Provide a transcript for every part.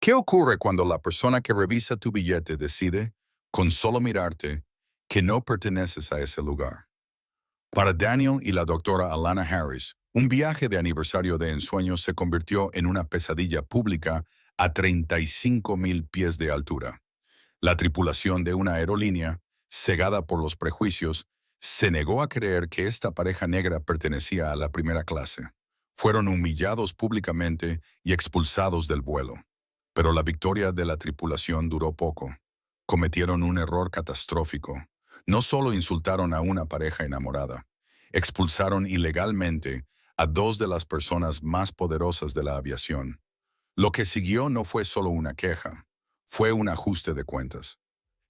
¿Qué ocurre cuando la persona que revisa tu billete decide, con solo mirarte, que no perteneces a ese lugar? Para Daniel y la doctora Alana Harris, un viaje de aniversario de ensueño se convirtió en una pesadilla pública a 35,000 pies de altura. La tripulación de una aerolínea, cegada por los prejuicios, se negó a creer que esta pareja negra pertenecía a la primera clase. Fueron humillados públicamente y expulsados del vuelo. Pero la victoria de la tripulación duró poco. Cometieron un error catastrófico. No solo insultaron a una pareja enamorada, expulsaron ilegalmente a dos de las personas más poderosas de la aviación. Lo que siguió no fue solo una queja, fue un ajuste de cuentas.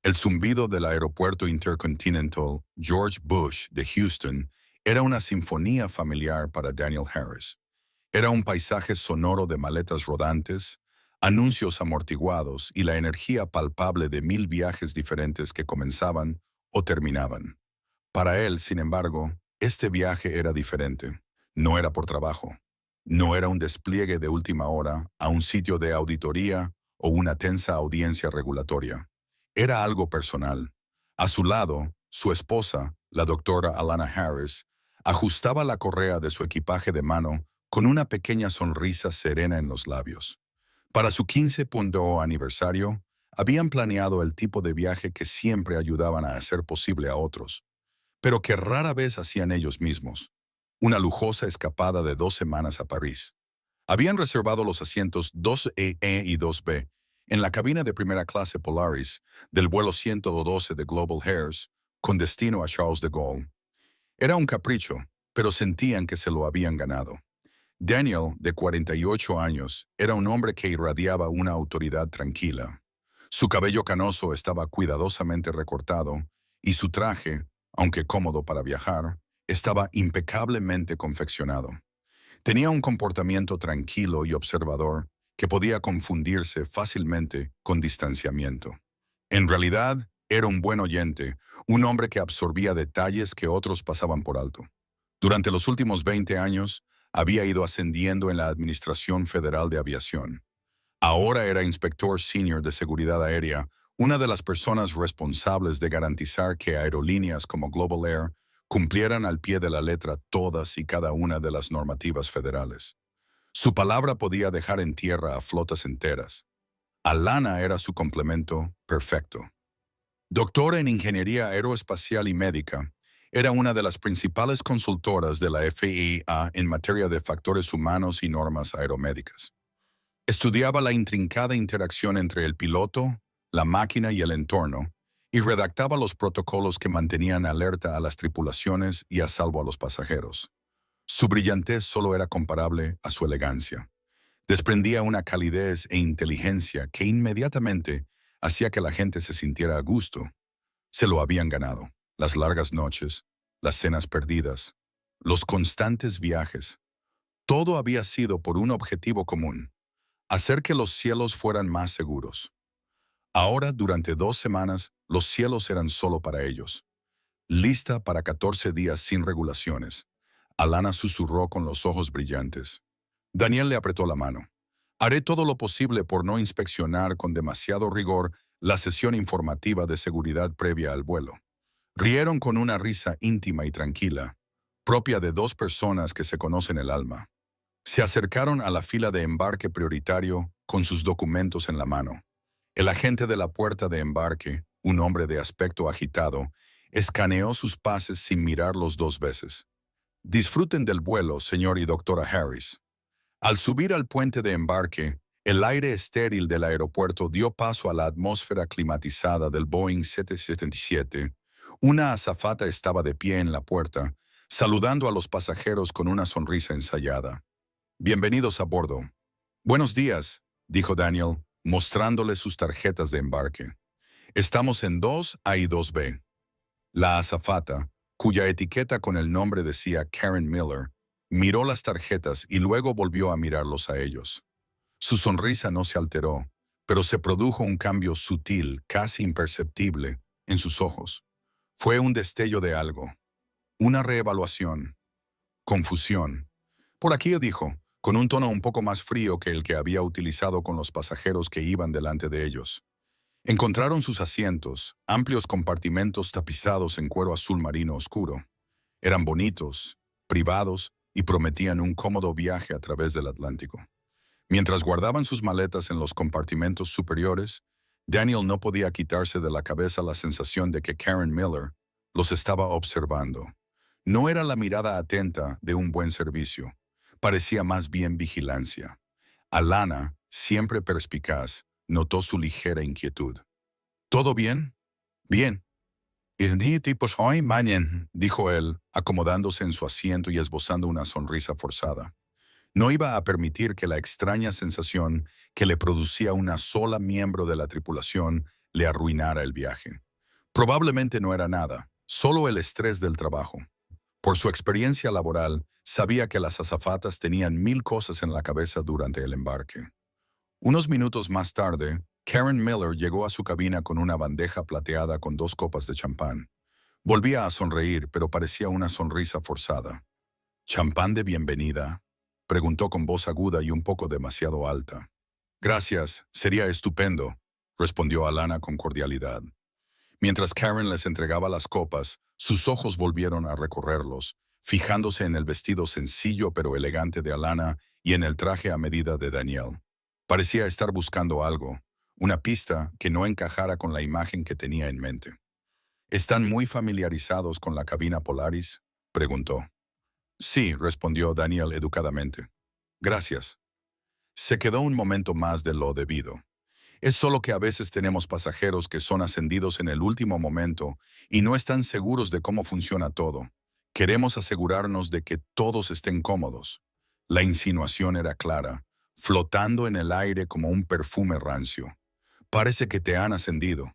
El zumbido del aeropuerto Intercontinental George Bush de Houston era una sinfonía familiar para Daniel Harris. Era un paisaje sonoro de maletas rodantes, anuncios amortiguados y la energía palpable de 1000 viajes diferentes que comenzaban o terminaban. Para él, sin embargo, este viaje era diferente. No era por trabajo. No era un despliegue de última hora a un sitio de auditoría o una tensa audiencia regulatoria. Era algo personal. A su lado, su esposa, la doctora Alana Harris, ajustaba la correa de su equipaje de mano con una pequeña sonrisa serena en los labios. Para su 15º aniversario, habían planeado el tipo de viaje que siempre ayudaban a hacer posible a otros, pero que rara vez hacían ellos mismos. Una lujosa escapada de 2 semanas a París. Habían reservado los asientos 2E y 2B en la cabina de primera clase Polaris del vuelo 112 de Global Airs con destino a Charles de Gaulle. Era un capricho, pero sentían que se lo habían ganado. Daniel, de 48 años, era un hombre que irradiaba una autoridad tranquila. Su cabello canoso estaba cuidadosamente recortado y su traje, aunque cómodo para viajar, estaba impecablemente confeccionado. Tenía un comportamiento tranquilo y observador que podía confundirse fácilmente con distanciamiento. En realidad, era un buen oyente, un hombre que absorbía detalles que otros pasaban por alto. Durante los últimos 20 años, había ido ascendiendo en la Administración Federal de Aviación. Ahora era inspector senior de seguridad aérea, una de las personas responsables de garantizar que aerolíneas como Global Air cumplieran al pie de la letra todas y cada una de las normativas federales. Su palabra podía dejar en tierra a flotas enteras. Alana era su complemento perfecto. Doctora en Ingeniería Aeroespacial y Médica, era una de las principales consultoras de la FAA en materia de factores humanos y normas aeromédicas. Estudiaba la intrincada interacción entre el piloto, la máquina y el entorno, y redactaba los protocolos que mantenían alerta a las tripulaciones y a salvo a los pasajeros. Su brillantez solo era comparable a su elegancia. Desprendía una calidez e inteligencia que inmediatamente hacía que la gente se sintiera a gusto. Se lo habían ganado. Las largas noches, las cenas perdidas, los constantes viajes. Todo había sido por un objetivo común: hacer que los cielos fueran más seguros. Ahora, durante 2 semanas, los cielos eran solo para ellos. Lista para 14 días sin regulaciones. Alana susurró con los ojos brillantes. Daniel le apretó la mano. Haré todo lo posible por no inspeccionar con demasiado rigor la sesión informativa de seguridad previa al vuelo. Rieron con una risa íntima y tranquila, propia de dos personas que se conocen el alma. Se acercaron a la fila de embarque prioritario con sus documentos en la mano. El agente de la puerta de embarque, un hombre de aspecto agitado, escaneó sus pases sin mirarlos 2 veces. Disfruten del vuelo, señor y doctora Harris. Al subir al puente de embarque, el aire estéril del aeropuerto dio paso a la atmósfera climatizada del Boeing 777. Una azafata estaba de pie en la puerta, saludando a los pasajeros con una sonrisa ensayada. Bienvenidos a bordo. Buenos días, dijo Daniel, mostrándole sus tarjetas de embarque. Estamos en 2A y 2B. La azafata, cuya etiqueta con el nombre decía Karen Miller, miró las tarjetas y luego volvió a mirarlos a ellos. Su sonrisa no se alteró, pero se produjo un cambio sutil, casi imperceptible, en sus ojos. Fue un destello de algo, una reevaluación, confusión. Por aquí, dijo, con un tono un poco más frío que el que había utilizado con los pasajeros que iban delante de ellos. Encontraron sus asientos, amplios compartimentos tapizados en cuero azul marino oscuro. Eran bonitos, privados y prometían un cómodo viaje a través del Atlántico. Mientras guardaban sus maletas en los compartimentos superiores, Daniel no podía quitarse de la cabeza la sensación de que Karen Miller los estaba observando. No era la mirada atenta de un buen servicio, parecía más bien vigilancia. Alana, siempre perspicaz, notó su ligera inquietud. ¿Todo bien? Bien. «Y tipos hoy, mañana», dijo él, acomodándose en su asiento y esbozando una sonrisa forzada. No iba a permitir que la extraña sensación que le producía una sola miembro de la tripulación le arruinara el viaje. Probablemente no era nada, solo el estrés del trabajo. Por su experiencia laboral, sabía que las azafatas tenían 1000 cosas en la cabeza durante el embarque. Unos minutos más tarde, Karen Miller llegó a su cabina con una bandeja plateada con 2 copas de champán. Volvía a sonreír, pero parecía una sonrisa forzada. «¿Champán de bienvenida?», preguntó con voz aguda y un poco demasiado alta. «Gracias, sería estupendo», respondió Alana con cordialidad. Mientras Karen les entregaba las copas, sus ojos volvieron a recorrerlos, fijándose en el vestido sencillo pero elegante de Alana y en el traje a medida de Daniel. Parecía estar buscando algo, una pista que no encajara con la imagen que tenía en mente. «¿Están muy familiarizados con la cabina Polaris?», preguntó. «Sí», respondió Daniel educadamente. «Gracias». Se quedó un momento más de lo debido. Es solo que a veces tenemos pasajeros que son ascendidos en el último momento y no están seguros de cómo funciona todo. Queremos asegurarnos de que todos estén cómodos. La insinuación era clara, flotando en el aire como un perfume rancio. Parece que te han ascendido.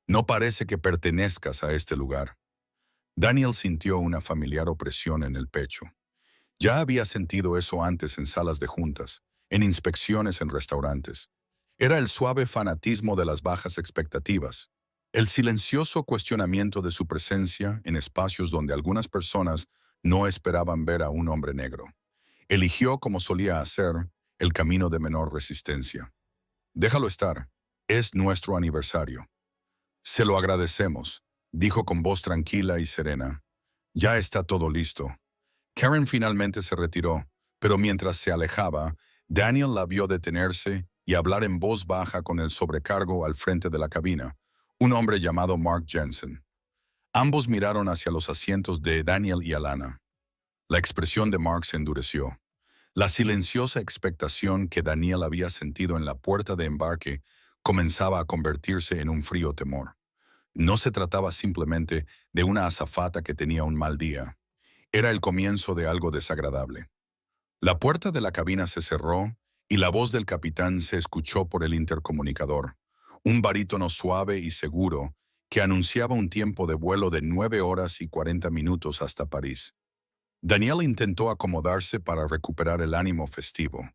No parece que pertenezcas a este lugar. Daniel sintió una familiar opresión en el pecho. Ya había sentido eso antes en salas de juntas, en inspecciones en restaurantes. Era el suave fanatismo de las bajas expectativas, el silencioso cuestionamiento de su presencia en espacios donde algunas personas no esperaban ver a un hombre negro. Eligió, como solía hacer, el camino de menor resistencia. «Déjalo estar. Es nuestro aniversario». «Se lo agradecemos», dijo con voz tranquila y serena. «Ya está todo listo». Karen finalmente se retiró, pero mientras se alejaba, Daniel la vio detenerse y hablar en voz baja con el sobrecargo al frente de la cabina, un hombre llamado Mark Jensen. Ambos miraron hacia los asientos de Daniel y Alana. La expresión de Mark se endureció. La silenciosa expectación que Daniel había sentido en la puerta de embarque comenzaba a convertirse en un frío temor. No se trataba simplemente de una azafata que tenía un mal día. Era el comienzo de algo desagradable. La puerta de la cabina se cerró y la voz del capitán se escuchó por el intercomunicador, un barítono suave y seguro que anunciaba un tiempo de vuelo de 9 horas y 40 minutos hasta París. Daniel intentó acomodarse para recuperar el ánimo festivo.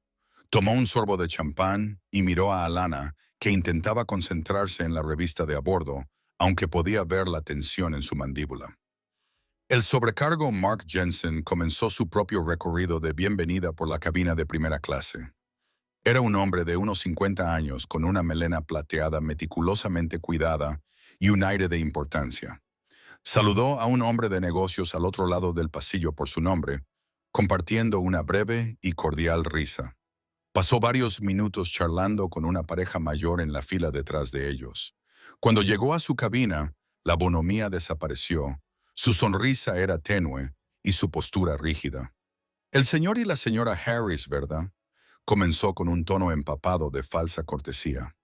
Tomó un sorbo de champán y miró a Alana, que intentaba concentrarse en la revista de a bordo, aunque podía ver la tensión en su mandíbula. El sobrecargo Mark Jensen comenzó su propio recorrido de bienvenida por la cabina de primera clase. Era un hombre de unos 50 años con una melena plateada meticulosamente cuidada y un aire de importancia. Saludó a un hombre de negocios al otro lado del pasillo por su nombre, compartiendo una breve y cordial risa. Pasó varios minutos charlando con una pareja mayor en la fila detrás de ellos. Cuando llegó a su cabina, la bonomía desapareció, su sonrisa era tenue y su postura rígida. «El señor y la señora Harris, ¿verdad?», comenzó con un tono empapado de falsa cortesía.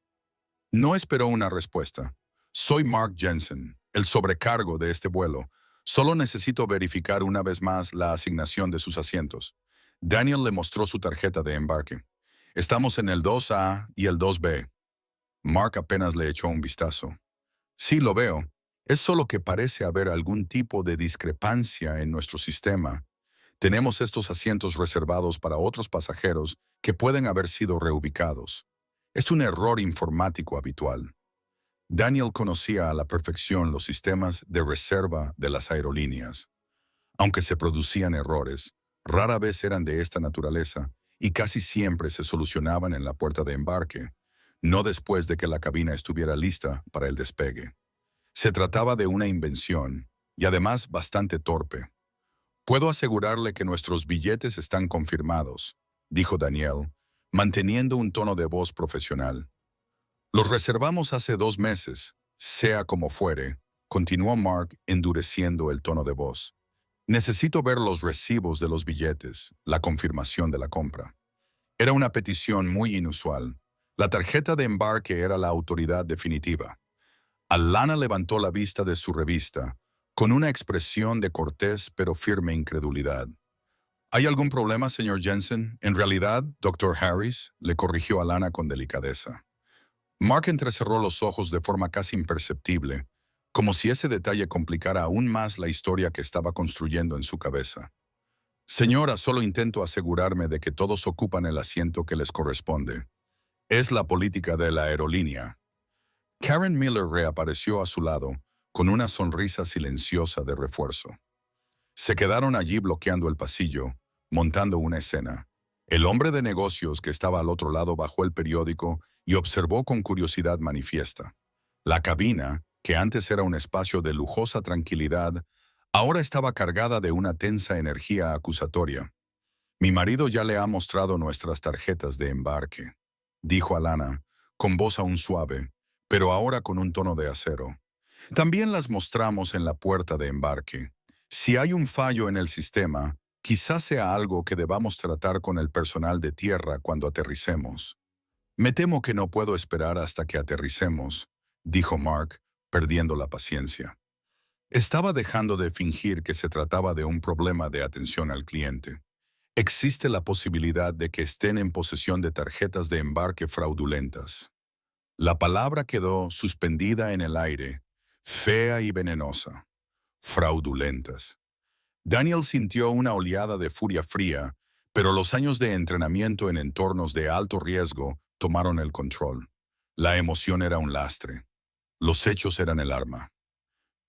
No esperó una respuesta. «Soy Mark Jensen, el sobrecargo de este vuelo. Solo necesito verificar una vez más la asignación de sus asientos». Daniel le mostró su tarjeta de embarque. «Estamos en el 2A y el 2B». Mark apenas le echó un vistazo. «Sí, lo veo. Es solo que parece haber algún tipo de discrepancia en nuestro sistema. Tenemos estos asientos reservados para otros pasajeros que pueden haber sido reubicados. Es un error informático habitual». Daniel conocía a la perfección los sistemas de reserva de las aerolíneas. Aunque se producían errores, rara vez eran de esta naturaleza y casi siempre se solucionaban en la puerta de embarque, no después de que la cabina estuviera lista para el despegue. Se trataba de una invención, y además bastante torpe. Puedo asegurarle que nuestros billetes están confirmados, dijo Daniel, manteniendo un tono de voz profesional. Los reservamos hace 2 meses, sea como fuere, continuó Mark endureciendo el tono de voz. Necesito ver los recibos de los billetes, la confirmación de la compra. Era una petición muy inusual. La tarjeta de embarque era la autoridad definitiva. Alana levantó la vista de su revista, con una expresión de cortés pero firme incredulidad. ¿Hay algún problema, señor Jensen? En realidad, Dr. Harris, le corrigió Alana con delicadeza. Mark entrecerró los ojos de forma casi imperceptible, como si ese detalle complicara aún más la historia que estaba construyendo en su cabeza. Señora, solo intento asegurarme de que todos ocupan el asiento que les corresponde. Es la política de la aerolínea. Karen Miller reapareció a su lado, con una sonrisa silenciosa de refuerzo. Se quedaron allí bloqueando el pasillo, montando una escena. El hombre de negocios que estaba al otro lado bajó el periódico y observó con curiosidad manifiesta. La cabina, que antes era un espacio de lujosa tranquilidad, ahora estaba cargada de una tensa energía acusatoria. Mi marido ya le ha mostrado nuestras tarjetas de embarque, dijo Alana, con voz aún suave, pero ahora con un tono de acero. También las mostramos en la puerta de embarque. Si hay un fallo en el sistema, quizás sea algo que debamos tratar con el personal de tierra cuando aterricemos. Me temo que no puedo esperar hasta que aterricemos, dijo Mark, perdiendo la paciencia. Estaba dejando de fingir que se trataba de un problema de atención al cliente. Existe la posibilidad de que estén en posesión de tarjetas de embarque fraudulentas. La palabra quedó suspendida en el aire, fea y venenosa. Fraudulentas. Daniel sintió una oleada de furia fría, pero los años de entrenamiento en entornos de alto riesgo tomaron el control. La emoción era un lastre. Los hechos eran el arma.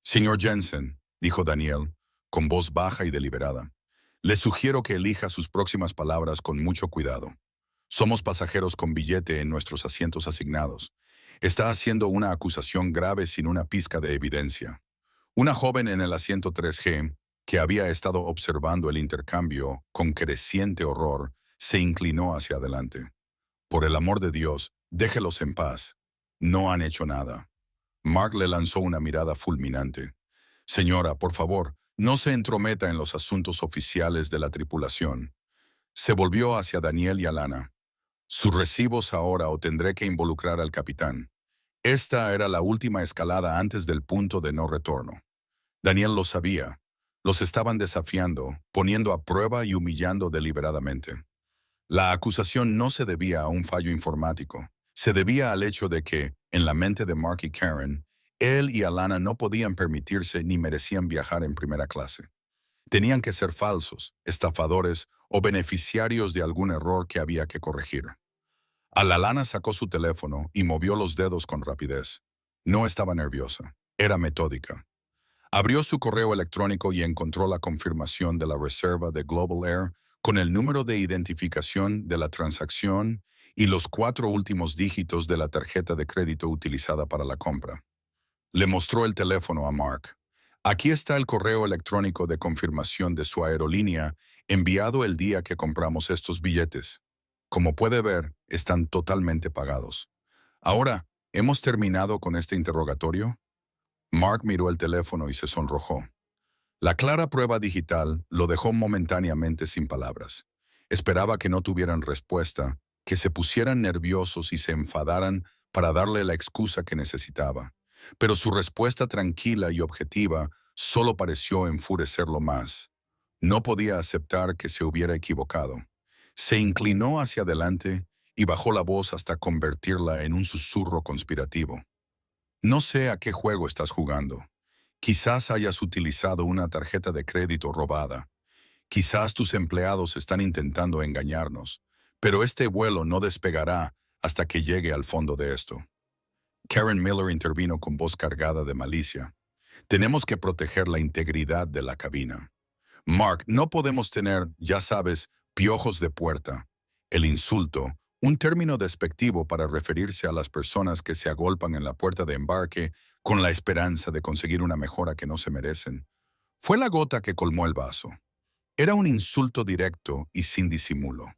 Señor Jensen, dijo Daniel, con voz baja y deliberada, le sugiero que elija sus próximas palabras con mucho cuidado. Somos pasajeros con billete en nuestros asientos asignados. Está haciendo una acusación grave sin una pizca de evidencia. Una joven en el asiento 3G, que había estado observando el intercambio con creciente horror, se inclinó hacia adelante. Por el amor de Dios, déjelos en paz. No han hecho nada. Mark le lanzó una mirada fulminante. Señora, por favor, no se entrometa en los asuntos oficiales de la tripulación. Se volvió hacia Daniel y Alana. Sus recibos ahora o tendré que involucrar al capitán. Esta era la última escalada antes del punto de no retorno. Daniel lo sabía. Los estaban desafiando, poniendo a prueba y humillando deliberadamente. La acusación no se debía a un fallo informático. Se debía al hecho de que, en la mente de Mark y Karen, él y Alana no podían permitirse ni merecían viajar en primera clase. Tenían que ser falsos, estafadores o beneficiarios de algún error que había que corregir. Alana sacó su teléfono y movió los dedos con rapidez. No estaba nerviosa, era metódica. Abrió su correo electrónico y encontró la confirmación de la reserva de Global Air con el número de identificación de la transacción y los 4 últimos dígitos de la tarjeta de crédito utilizada para la compra. Le mostró el teléfono a Mark. Aquí está el correo electrónico de confirmación de su aerolínea enviado el día que compramos estos billetes. Como puede ver, están totalmente pagados. Ahora, ¿hemos terminado con este interrogatorio? Mark miró el teléfono y se sonrojó. La clara prueba digital lo dejó momentáneamente sin palabras. Esperaba que no tuvieran respuesta, que se pusieran nerviosos y se enfadaran para darle la excusa que necesitaba. Pero su respuesta tranquila y objetiva solo pareció enfurecerlo más. No podía aceptar que se hubiera equivocado. Se inclinó hacia adelante y bajó la voz hasta convertirla en un susurro conspirativo. No sé a qué juego estás jugando. Quizás hayas utilizado una tarjeta de crédito robada. Quizás tus empleados están intentando engañarnos, pero este vuelo no despegará hasta que llegue al fondo de esto. Karen Miller intervino con voz cargada de malicia. Tenemos que proteger la integridad de la cabina. Mark, no podemos tener, ya sabes, piojos de puerta. El insulto, un término despectivo para referirse a las personas que se agolpan en la puerta de embarque con la esperanza de conseguir una mejora que no se merecen, fue la gota que colmó el vaso. Era un insulto directo y sin disimulo.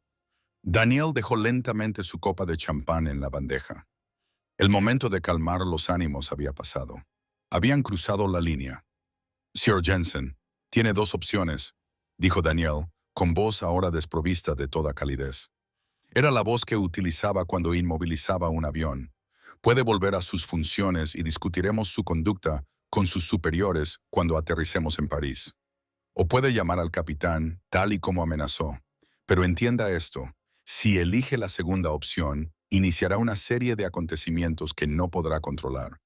Daniel dejó lentamente su copa de champán en la bandeja. El momento de calmar los ánimos había pasado. Habían cruzado la línea. Sir Jensen, tiene dos opciones, dijo Daniel, con voz ahora desprovista de toda calidez. Era la voz que utilizaba cuando inmovilizaba un avión. Puede volver a sus funciones y discutiremos su conducta con sus superiores cuando aterricemos en París. O puede llamar al capitán, tal y como amenazó. Pero entienda esto, si elige la segunda opción, iniciará una serie de acontecimientos que no podrá controlar.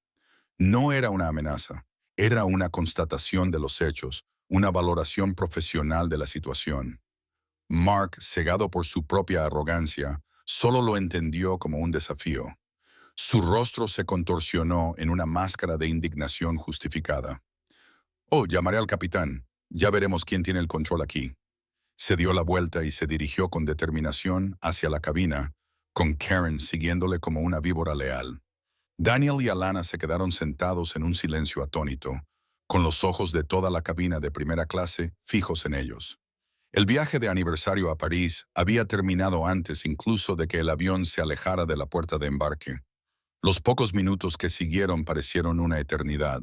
No era una amenaza, era una constatación de los hechos, una valoración profesional de la situación. Mark, cegado por su propia arrogancia, solo lo entendió como un desafío. Su rostro se contorsionó en una máscara de indignación justificada. «Oh, llamaré al capitán. Ya veremos quién tiene el control aquí». Se dio la vuelta y se dirigió con determinación hacia la cabina, con Karen siguiéndole como una víbora leal. Daniel y Alana se quedaron sentados en un silencio atónito, con los ojos de toda la cabina de primera clase fijos en ellos. El viaje de aniversario a París había terminado antes incluso de que el avión se alejara de la puerta de embarque. Los pocos minutos que siguieron parecieron una eternidad.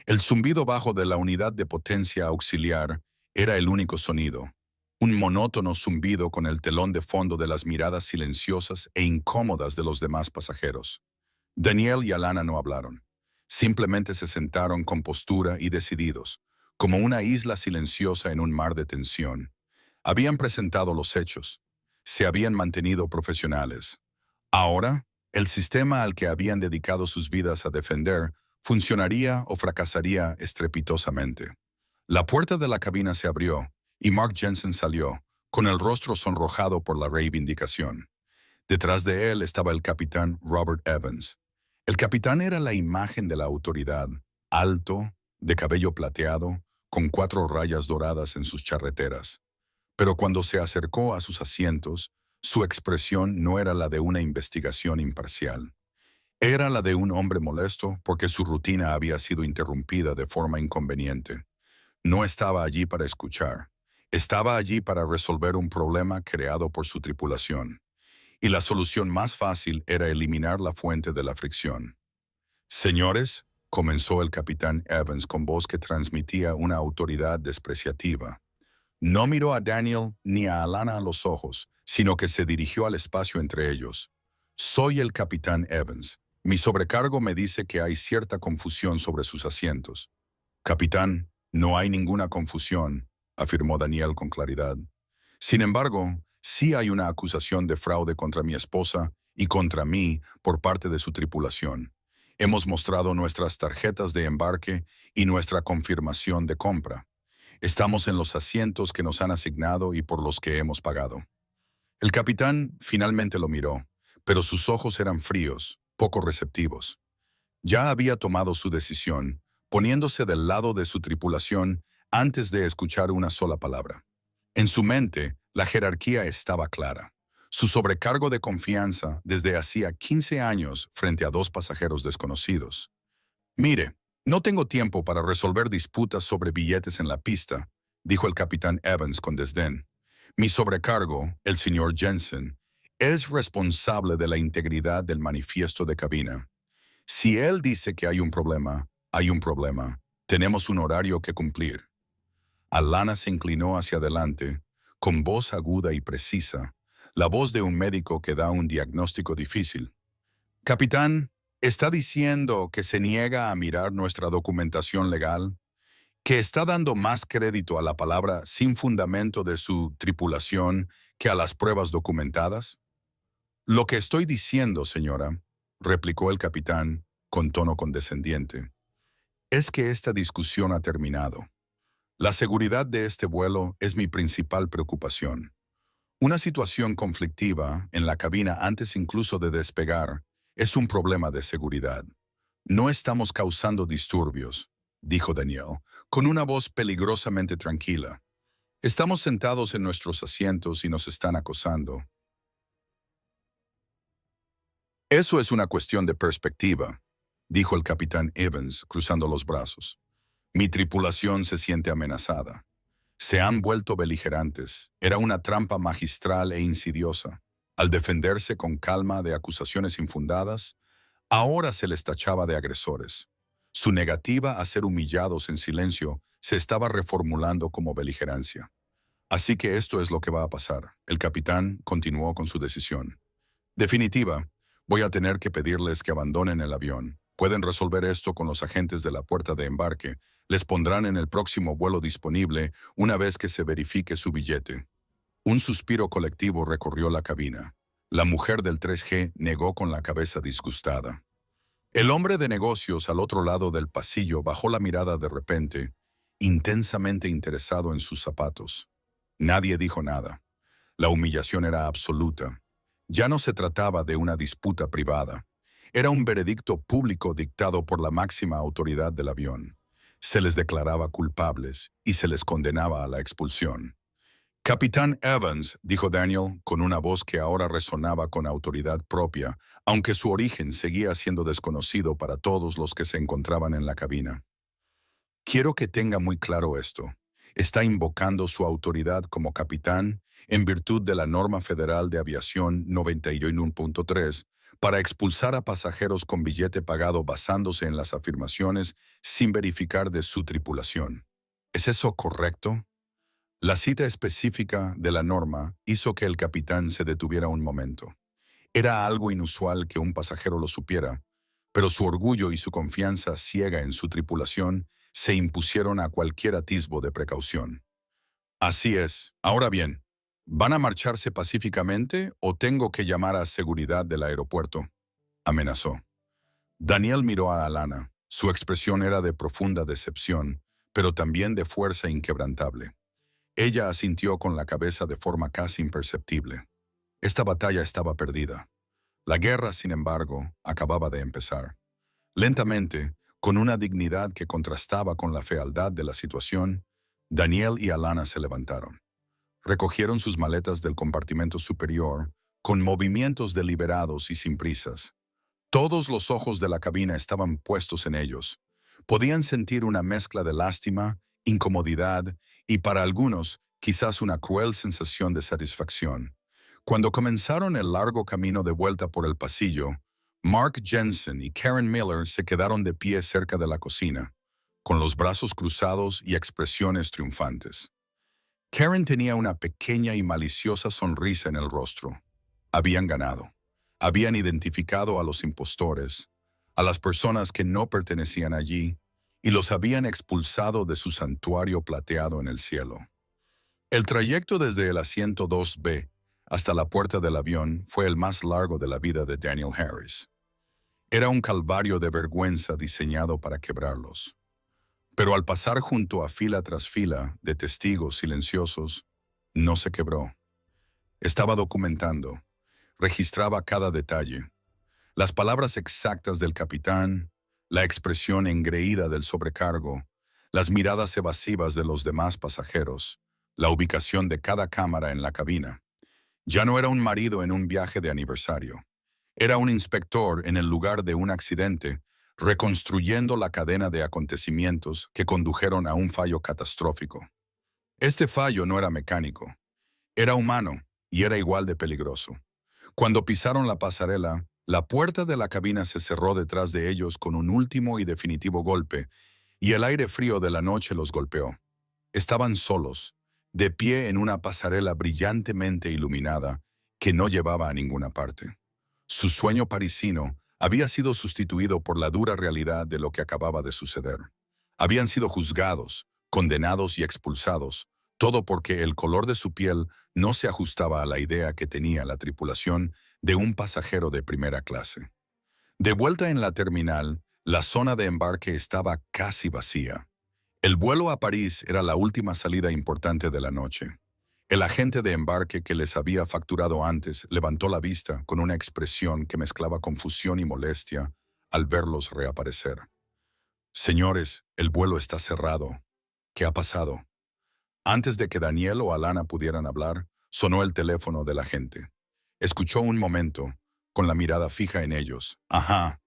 El zumbido bajo de la unidad de potencia auxiliar era el único sonido. Un monótono zumbido con el telón de fondo de las miradas silenciosas e incómodas de los demás pasajeros. Daniel y Alana no hablaron. Simplemente se sentaron con postura y decididos, como una isla silenciosa en un mar de tensión. Habían presentado los hechos. Se habían mantenido profesionales. Ahora, el sistema al que habían dedicado sus vidas a defender funcionaría o fracasaría estrepitosamente. La puerta de la cabina se abrió y Mark Jensen salió, con el rostro sonrojado por la reivindicación. Detrás de él estaba el capitán Robert Evans. El capitán era la imagen de la autoridad, alto, de cabello plateado, con 4 rayas doradas en sus charreteras. Pero cuando se acercó a sus asientos, su expresión no era la de una investigación imparcial. Era la de un hombre molesto porque su rutina había sido interrumpida de forma inconveniente. No estaba allí para escuchar. Estaba allí para resolver un problema creado por su tripulación. Y la solución más fácil era eliminar la fuente de la fricción. «Señores», comenzó el capitán Evans con voz que transmitía una autoridad despreciativa. No miró a Daniel ni a Alana a los ojos, sino que se dirigió al espacio entre ellos. «Soy el capitán Evans. Mi sobrecargo me dice que hay cierta confusión sobre sus asientos». «Capitán, no hay ninguna confusión», afirmó Daniel con claridad. «Sin embargo, sí hay una acusación de fraude contra mi esposa y contra mí por parte de su tripulación. Hemos mostrado nuestras tarjetas de embarque y nuestra confirmación de compra. Estamos en los asientos que nos han asignado y por los que hemos pagado». El capitán finalmente lo miró, pero sus ojos eran fríos, poco receptivos. Ya había tomado su decisión, poniéndose del lado de su tripulación antes de escuchar una sola palabra. En su mente, la jerarquía estaba clara. Su sobrecargo de confianza desde hacía 15 años frente a 2 pasajeros desconocidos. «Mire, no tengo tiempo para resolver disputas sobre billetes en la pista», dijo el capitán Evans con desdén. «Mi sobrecargo, el señor Jensen, es responsable de la integridad del manifiesto de cabina. Si él dice que hay un problema, hay un problema. Tenemos un horario que cumplir». Alana se inclinó hacia adelante, con voz aguda y precisa, la voz de un médico que da un diagnóstico difícil. «Capitán, ¿está diciendo que se niega a mirar nuestra documentación legal? ¿Que está dando más crédito a la palabra sin fundamento de su tripulación que a las pruebas documentadas?» «Lo que estoy diciendo, señora», replicó el capitán con tono condescendiente, «es que esta discusión ha terminado. La seguridad de este vuelo es mi principal preocupación. Una situación conflictiva en la cabina antes incluso de despegar es un problema de seguridad. No estamos causando disturbios», dijo Daniel, con una voz peligrosamente tranquila. «Estamos sentados en nuestros asientos y nos están acosando». Eso es una cuestión de perspectiva, dijo el capitán Evans, cruzando los brazos. Mi tripulación se siente amenazada. Se han vuelto beligerantes. Era una trampa magistral e insidiosa. Al defenderse con calma de acusaciones infundadas, ahora se les tachaba de agresores. Su negativa a ser humillados en silencio se estaba reformulando como beligerancia. Así que esto es lo que va a pasar. El capitán continuó con su decisión. Definitiva, voy a tener que pedirles que abandonen el avión. Pueden resolver esto con los agentes de la puerta de embarque. Les pondrán en el próximo vuelo disponible una vez que se verifique su billete. Un suspiro colectivo recorrió la cabina. La mujer del 3G negó con la cabeza disgustada. El hombre de negocios al otro lado del pasillo bajó la mirada de repente, intensamente interesado en sus zapatos. Nadie dijo nada. La humillación era absoluta. Ya no se trataba de una disputa privada. Era un veredicto público dictado por la máxima autoridad del avión. Se les declaraba culpables y se les condenaba a la expulsión. Capitán Evans, dijo Daniel, con una voz que ahora resonaba con autoridad propia, aunque su origen seguía siendo desconocido para todos los que se encontraban en la cabina. Quiero que tenga muy claro esto. Está invocando su autoridad como capitán en virtud de la norma federal de aviación 91.3 para expulsar a pasajeros con billete pagado basándose en las afirmaciones sin verificar de su tripulación. ¿Es eso correcto? La cita específica de la norma hizo que el capitán se detuviera un momento. Era algo inusual que un pasajero lo supiera, pero su orgullo y su confianza ciega en su tripulación se impusieron a cualquier atisbo de precaución. Así es. Ahora bien, ¿van a marcharse pacíficamente o tengo que llamar a seguridad del aeropuerto?, amenazó. Daniel miró a Alana. Su expresión era de profunda decepción, pero también de fuerza inquebrantable. Ella asintió con la cabeza de forma casi imperceptible. Esta batalla estaba perdida. La guerra, sin embargo, acababa de empezar. Lentamente, con una dignidad que contrastaba con la fealdad de la situación, Daniel y Alana se levantaron. Recogieron sus maletas del compartimento superior, con movimientos deliberados y sin prisas. Todos los ojos de la cabina estaban puestos en ellos. Podían sentir una mezcla de lástima, incomodidad y, para algunos, quizás una cruel sensación de satisfacción. Cuando comenzaron el largo camino de vuelta por el pasillo, Mark Jensen y Karen Miller se quedaron de pie cerca de la cocina, con los brazos cruzados y expresiones triunfantes. Karen tenía una pequeña y maliciosa sonrisa en el rostro. Habían ganado. Habían identificado a los impostores, a las personas que no pertenecían allí, y los habían expulsado de su santuario plateado en el cielo. El trayecto desde el asiento 2B hasta la puerta del avión fue el más largo de la vida de Daniel Harris. Era un calvario de vergüenza diseñado para quebrarlos. Pero al pasar junto a fila tras fila de testigos silenciosos, no se quebró. Estaba documentando, registraba cada detalle. Las palabras exactas del capitán, la expresión engreída del sobrecargo, las miradas evasivas de los demás pasajeros, la ubicación de cada cámara en la cabina. Ya no era un marido en un viaje de aniversario. Era un inspector en el lugar de un accidente, reconstruyendo la cadena de acontecimientos que condujeron a un fallo catastrófico. Este fallo no era mecánico, era humano y era igual de peligroso. Cuando pisaron la pasarela, la puerta de la cabina se cerró detrás de ellos con un último y definitivo golpe, y el aire frío de la noche los golpeó. Estaban solos, de pie en una pasarela brillantemente iluminada que no llevaba a ninguna parte. Su sueño parisino había sido sustituido por la dura realidad de lo que acababa de suceder. Habían sido juzgados, condenados y expulsados, todo porque el color de su piel no se ajustaba a la idea que tenía la tripulación de un pasajero de primera clase. De vuelta en la terminal, la zona de embarque estaba casi vacía. El vuelo a París era la última salida importante de la noche. El agente de embarque que les había facturado antes levantó la vista con una expresión que mezclaba confusión y molestia al verlos reaparecer. «Señores, el vuelo está cerrado. ¿Qué ha pasado?». Antes de que Daniel o Alana pudieran hablar, sonó el teléfono del agente. Escuchó un momento, con la mirada fija en ellos. Ajá.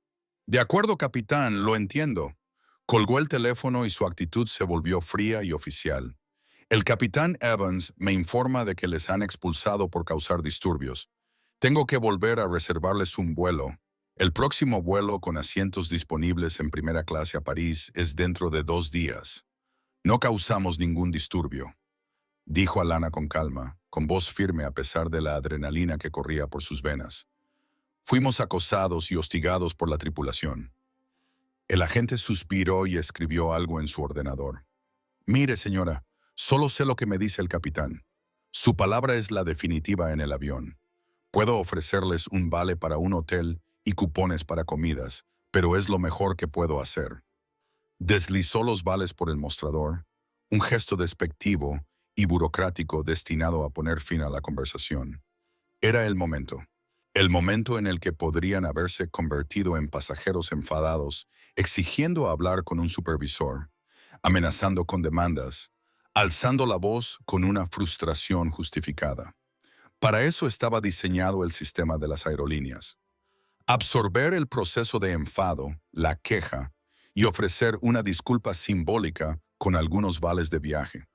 De acuerdo, capitán, lo entiendo. Colgó el teléfono y su actitud se volvió fría y oficial. El capitán Evans me informa de que les han expulsado por causar disturbios. Tengo que volver a reservarles un vuelo. El próximo vuelo con asientos disponibles en primera clase a París es dentro de 2 días. No causamos ningún disturbio, dijo Alana con calma, con voz firme a pesar de la adrenalina que corría por sus venas. Fuimos acosados y hostigados por la tripulación. El agente suspiró y escribió algo en su ordenador. Mire, señora, solo sé lo que me dice el capitán. Su palabra es la definitiva en el avión. Puedo ofrecerles un vale para un hotel y cupones para comidas, pero es lo mejor que puedo hacer. Deslizó los vales por el mostrador, un gesto despectivo y burocrático destinado a poner fin a la conversación. Era el momento en el que podrían haberse convertido en pasajeros enfadados, exigiendo hablar con un supervisor, amenazando con demandas, alzando la voz con una frustración justificada. Para eso estaba diseñado el sistema de las aerolíneas. Absorber el proceso de enfado, la queja, y ofrecer una disculpa simbólica con algunos vales de viaje.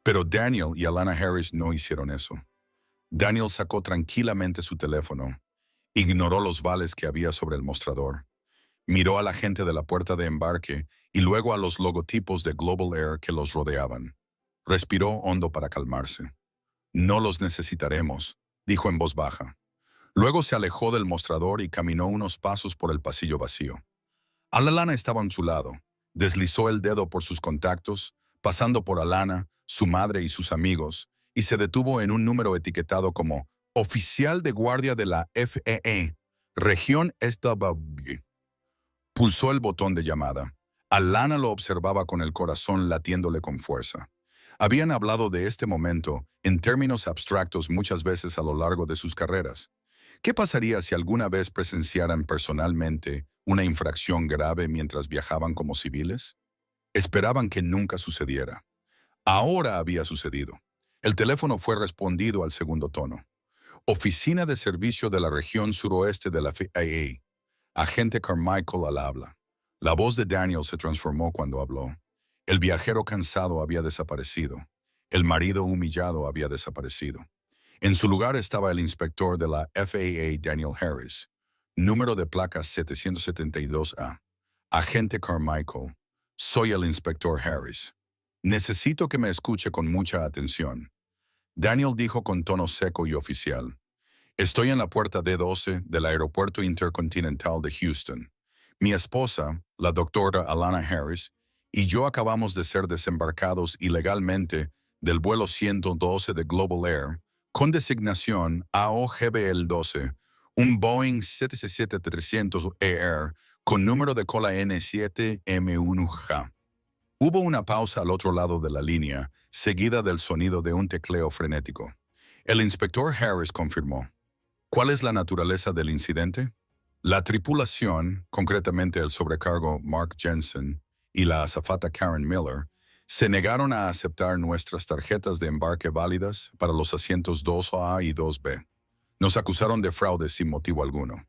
Pero Daniel y Alana Harris no hicieron eso. Daniel sacó tranquilamente su teléfono, ignoró los vales que había sobre el mostrador, miró a la gente de la puerta de embarque y luego a los logotipos de Global Air que los rodeaban. Respiró hondo para calmarse. No los necesitaremos, dijo en voz baja. Luego se alejó del mostrador y caminó unos pasos por el pasillo vacío. Alana estaba a su lado. Deslizó el dedo por sus contactos, pasando por Alana, su madre y sus amigos, y se detuvo en un número etiquetado como Oficial de Guardia de la FEE, Región SW. Pulsó el botón de llamada. Alana lo observaba con el corazón latiéndole con fuerza. Habían hablado de este momento en términos abstractos muchas veces a lo largo de sus carreras. ¿Qué pasaría si alguna vez presenciaran personalmente una infracción grave mientras viajaban como civiles? Esperaban que nunca sucediera. Ahora había sucedido. El teléfono fue respondido al segundo tono. Oficina de Servicio de la Región Suroeste de la FAA. Agente Carmichael al habla. La voz de Daniel se transformó cuando habló. El viajero cansado había desaparecido. El marido humillado había desaparecido. En su lugar estaba el inspector de la FAA, Daniel Harris. Número de placa 772A. Agente Carmichael. Soy el inspector Harris. Necesito que me escuche con mucha atención. Daniel dijo con tono seco y oficial. Estoy en la puerta D12 del Aeropuerto Intercontinental de Houston. Mi esposa, la doctora Alana Harris, y yo acabamos de ser desembarcados ilegalmente del vuelo 112 de Global Air, con designación AOGBL-12, un Boeing 767-300ER con número de cola N7M1J. Hubo una pausa al otro lado de la línea, seguida del sonido de un tecleo frenético. El inspector Harris confirmó. ¿Cuál es la naturaleza del incidente? La tripulación, concretamente el sobrecargo Mark Jensen y la azafata Karen Miller, se negaron a aceptar nuestras tarjetas de embarque válidas para los asientos 2A y 2B. Nos acusaron de fraude sin motivo alguno.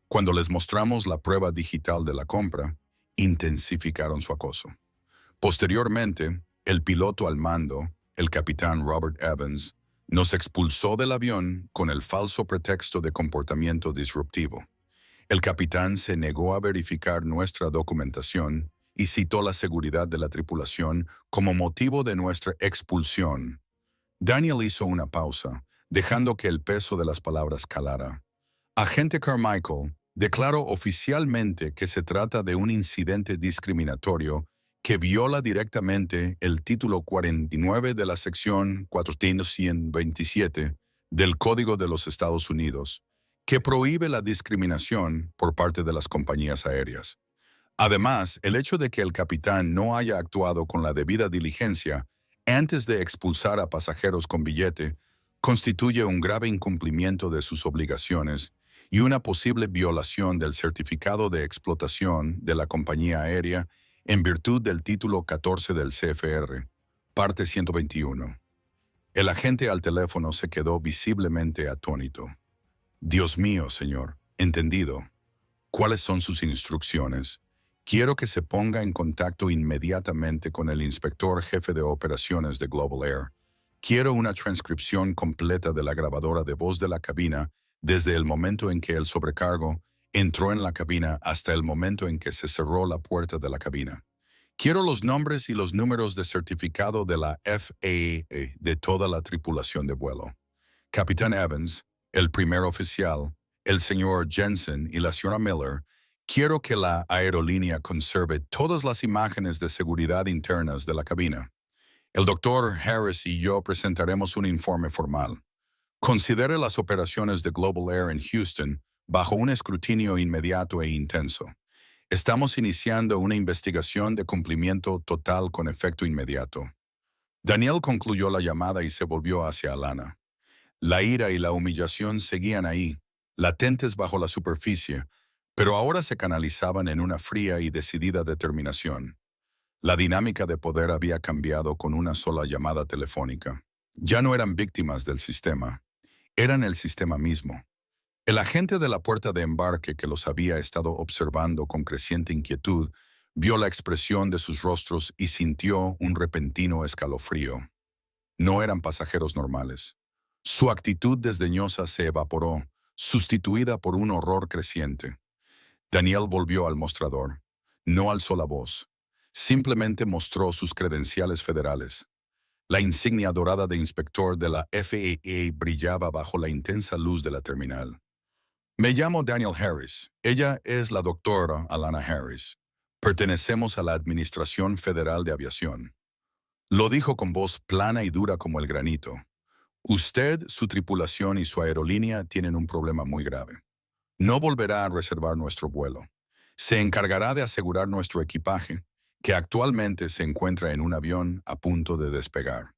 Cuando les mostramos la prueba digital de la compra, intensificaron su acoso. Posteriormente, el piloto al mando, el capitán Robert Evans, nos expulsó del avión con el falso pretexto de comportamiento disruptivo. El capitán se negó a verificar nuestra documentación y citó la seguridad de la tripulación como motivo de nuestra expulsión. Daniel hizo una pausa, dejando que el peso de las palabras calara. Agente Carmichael declaró oficialmente que se trata de un incidente discriminatorio que viola directamente el título 49 de la sección 427 del Código de los Estados Unidos, que prohíbe la discriminación por parte de las compañías aéreas. Además, el hecho de que el capitán no haya actuado con la debida diligencia antes de expulsar a pasajeros con billete constituye un grave incumplimiento de sus obligaciones y una posible violación del certificado de explotación de la compañía aérea en virtud del título 14 del CFR, parte 121. El agente al teléfono se quedó visiblemente atónito. Dios mío, señor, Entendido. ¿Cuáles son sus instrucciones? Quiero que se ponga en contacto inmediatamente con el inspector jefe de operaciones de Global Air. Quiero una transcripción completa de la grabadora de voz de la cabina desde el momento en que el sobrecargo entró en la cabina hasta el momento en que se cerró la puerta de la cabina. Quiero los nombres y los números de certificado de la FAA de toda la tripulación de vuelo. Capitán Evans, el primer oficial, el señor Jensen y la señora Miller, quiero que la aerolínea conserve todas las imágenes de seguridad internas de la cabina. El doctor Harris y yo presentaremos un informe formal. Considere las operaciones de Global Air en Houston bajo un escrutinio inmediato e intenso. Estamos iniciando una investigación de cumplimiento total con efecto inmediato. Daniel concluyó la llamada y se volvió hacia Alana. La ira y la humillación seguían ahí, latentes bajo la superficie, pero ahora se canalizaban en una fría y decidida determinación. La dinámica de poder había cambiado con una sola llamada telefónica. Ya no eran víctimas del sistema, eran el sistema mismo. El agente de la puerta de embarque que los había estado observando con creciente inquietud vio la expresión de sus rostros y sintió un repentino escalofrío. No eran pasajeros normales. Su actitud desdeñosa se evaporó, sustituida por un horror creciente. Daniel volvió al mostrador. No alzó la voz. Simplemente mostró sus credenciales federales. La insignia dorada de inspector de la FAA brillaba bajo la intensa luz de la terminal. Me llamo Daniel Harris. Ella es la doctora Alana Harris. Pertenecemos a la Administración Federal de Aviación. Lo dijo con voz plana y dura como el granito. Usted, su tripulación y su aerolínea tienen un problema muy grave. No volverá a reservar nuestro vuelo. Se encargará de asegurar nuestro equipaje, que actualmente se encuentra en un avión a punto de despegar.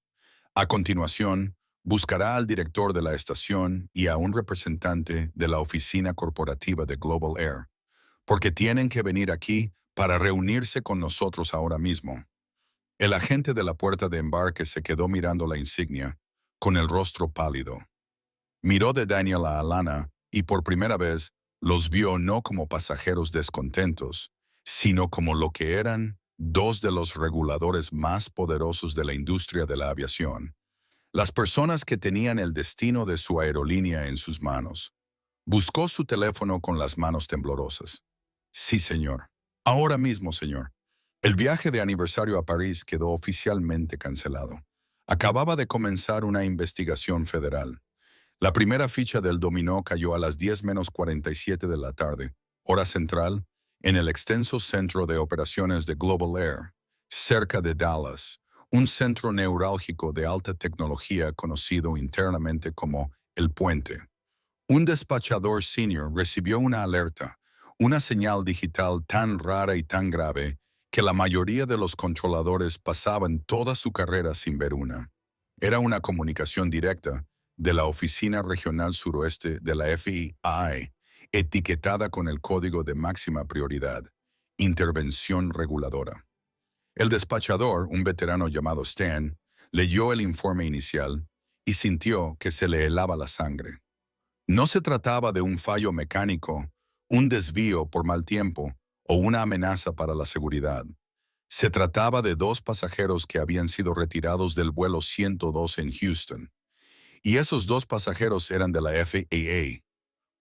A continuación, buscará al director de la estación y a un representante de la oficina corporativa de Global Air, porque tienen que venir aquí para reunirse con nosotros ahora mismo. El agente de la puerta de embarque se quedó mirando la insignia, con el rostro pálido. Miró de Daniel a Alana y por primera vez los vio no como pasajeros descontentos, sino como lo que eran dos de los reguladores más poderosos de la industria de la aviación. Las personas que tenían el destino de su aerolínea en sus manos. Buscó su teléfono con las manos temblorosas. Sí, señor. Ahora mismo, señor. El viaje de aniversario a París quedó oficialmente cancelado. Acababa de comenzar una investigación federal. La primera ficha del dominó cayó a las 10:47 de la tarde, hora central, en el extenso centro de operaciones de Global Air, cerca de Dallas, un centro neurálgico de alta tecnología conocido internamente como El Puente. Un despachador senior recibió una alerta, una señal digital tan rara y tan grave que la mayoría de los controladores pasaban toda su carrera sin ver una. Era una comunicación directa de la Oficina Regional Suroeste de la FAA, etiquetada con el código de máxima prioridad, intervención reguladora. El despachador, un veterano llamado Stan, leyó el informe inicial y sintió que se le helaba la sangre. No se trataba de un fallo mecánico, un desvío por mal tiempo o una amenaza para la seguridad. Se trataba de dos pasajeros que habían sido retirados del vuelo 102 en Houston. Y esos dos pasajeros eran de la FAA.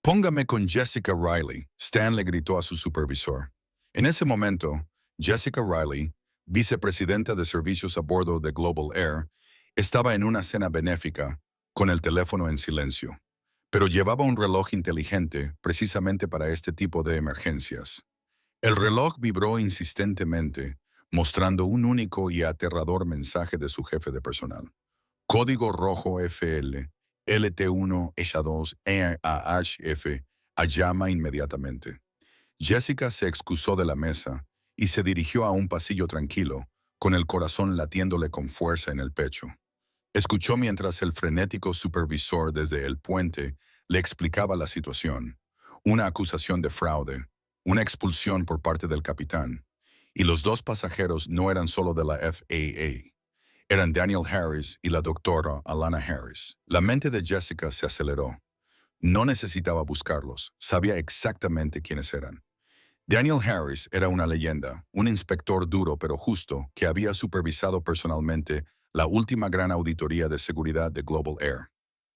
Póngame con Jessica Riley, Stan le gritó a su supervisor. En ese momento, Jessica Riley, vicepresidenta de servicios a bordo de Global Air, estaba en una cena benéfica, con el teléfono en silencio. Pero llevaba un reloj inteligente precisamente para este tipo de emergencias. El reloj vibró insistentemente, mostrando un único y aterrador mensaje de su jefe de personal. Código rojo FL, LT1, ESA2, EAHF, a llama inmediatamente. Jessica se excusó de la mesa y se dirigió a un pasillo tranquilo, con el corazón latiéndole con fuerza en el pecho. Escuchó mientras el frenético supervisor desde el puente le explicaba la situación. Una acusación de fraude, una expulsión por parte del capitán. Y los dos pasajeros no eran solo de la FAA. Eran Daniel Harris y la doctora Alana Harris. La mente de Jessica se aceleró. No necesitaba buscarlos, sabía exactamente quiénes eran. Daniel Harris era una leyenda, un inspector duro pero justo que había supervisado personalmente la última gran auditoría de seguridad de Global Air.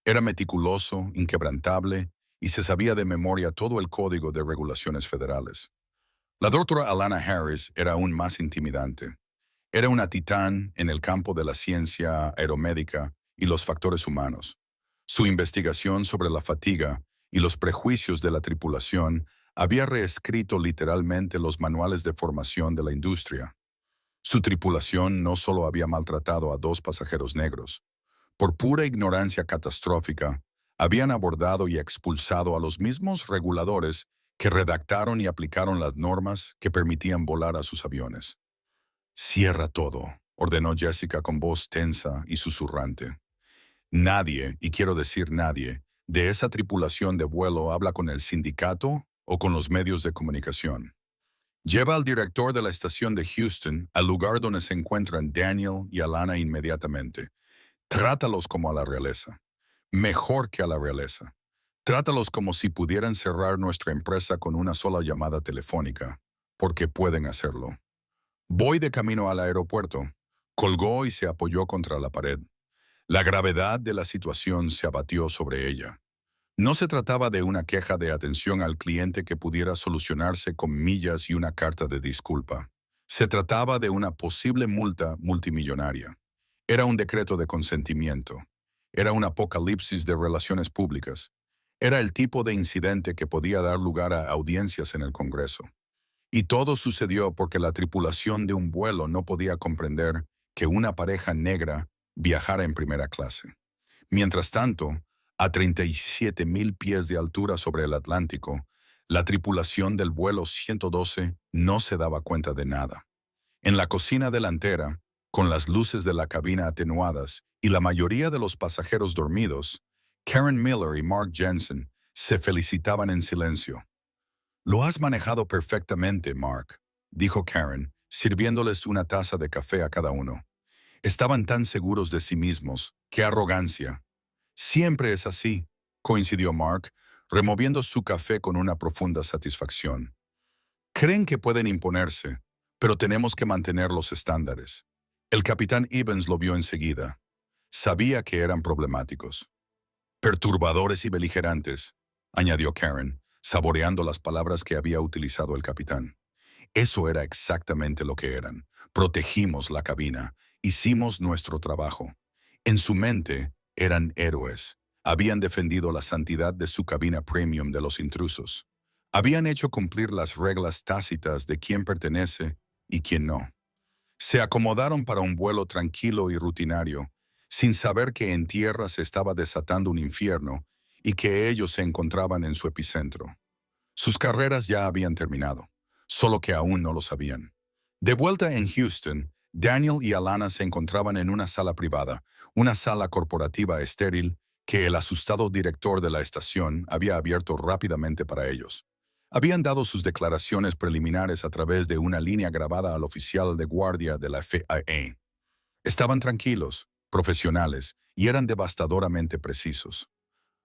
Era meticuloso, inquebrantable y se sabía de memoria todo el código de regulaciones federales. La doctora Alana Harris era aún más intimidante. Era una titán en el campo de la ciencia aeromédica y los factores humanos. Su investigación sobre la fatiga y los prejuicios de la tripulación había reescrito literalmente los manuales de formación de la industria. Su tripulación no solo había maltratado a 2 pasajeros negros, por pura ignorancia catastrófica, habían abordado y expulsado a los mismos reguladores que redactaron y aplicaron las normas que permitían volar a sus aviones. «Cierra todo», ordenó Jessica con voz tensa y susurrante. «Nadie, y quiero decir nadie, de esa tripulación de vuelo habla con el sindicato o con los medios de comunicación. Lleva al director de la estación de Houston al lugar donde se encuentran Daniel y Alana inmediatamente. Trátalos como a la realeza. Mejor que a la realeza. Trátalos como si pudieran cerrar nuestra empresa con una sola llamada telefónica, porque pueden hacerlo». Voy de camino al aeropuerto. Colgó y se apoyó contra la pared. La gravedad de la situación se abatió sobre ella. No se trataba de una queja de atención al cliente que pudiera solucionarse con millas y una carta de disculpa. Se trataba de una posible multa multimillonaria. Era un decreto de consentimiento. Era un apocalipsis de relaciones públicas. Era el tipo de incidente que podía dar lugar a audiencias en el Congreso. Y todo sucedió porque la tripulación de un vuelo no podía comprender que una pareja negra viajara en primera clase. Mientras tanto, a 37,000 pies de altura sobre el Atlántico, la tripulación del vuelo 112 no se daba cuenta de nada. En la cocina delantera, con las luces de la cabina atenuadas y la mayoría de los pasajeros dormidos, Karen Miller y Mark Jensen se felicitaban en silencio. «Lo has manejado perfectamente, Mark», dijo Karen, sirviéndoles una taza de café a cada uno. Estaban tan seguros de sí mismos. ¡Qué arrogancia! «Siempre es así», coincidió Mark, removiendo su café con una profunda satisfacción. «Creen que pueden imponerse, pero tenemos que mantener los estándares». El capitán Evans lo vio enseguida. Sabía que eran problemáticos. «Perturbadores y beligerantes», añadió Karen, saboreando las palabras que había utilizado el capitán. Eso era exactamente lo que eran. Protegimos la cabina, hicimos nuestro trabajo. En su mente, eran héroes. Habían defendido la santidad de su cabina premium de los intrusos. Habían hecho cumplir las reglas tácitas de quién pertenece y quién no. Se acomodaron para un vuelo tranquilo y rutinario, sin saber que en tierra se estaba desatando un infierno y que ellos se encontraban en su epicentro. Sus carreras ya habían terminado, solo que aún no lo sabían. De vuelta en Houston, Daniel y Alana se encontraban en una sala privada, una sala corporativa estéril que el asustado director de la estación había abierto rápidamente para ellos. Habían dado sus declaraciones preliminares a través de una línea grabada al oficial de guardia de la FAA. Estaban tranquilos, profesionales y eran devastadoramente precisos.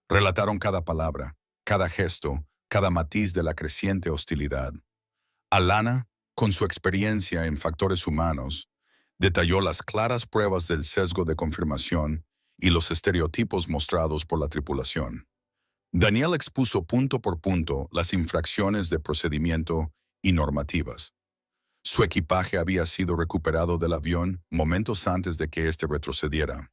Relataron cada palabra, cada gesto, cada matiz de la creciente hostilidad. Alana, con su experiencia en factores humanos, detalló las claras pruebas del sesgo de confirmación y los estereotipos mostrados por la tripulación. Daniel expuso punto por punto las infracciones de procedimiento y normativas. Su equipaje había sido recuperado del avión momentos antes de que éste retrocediera.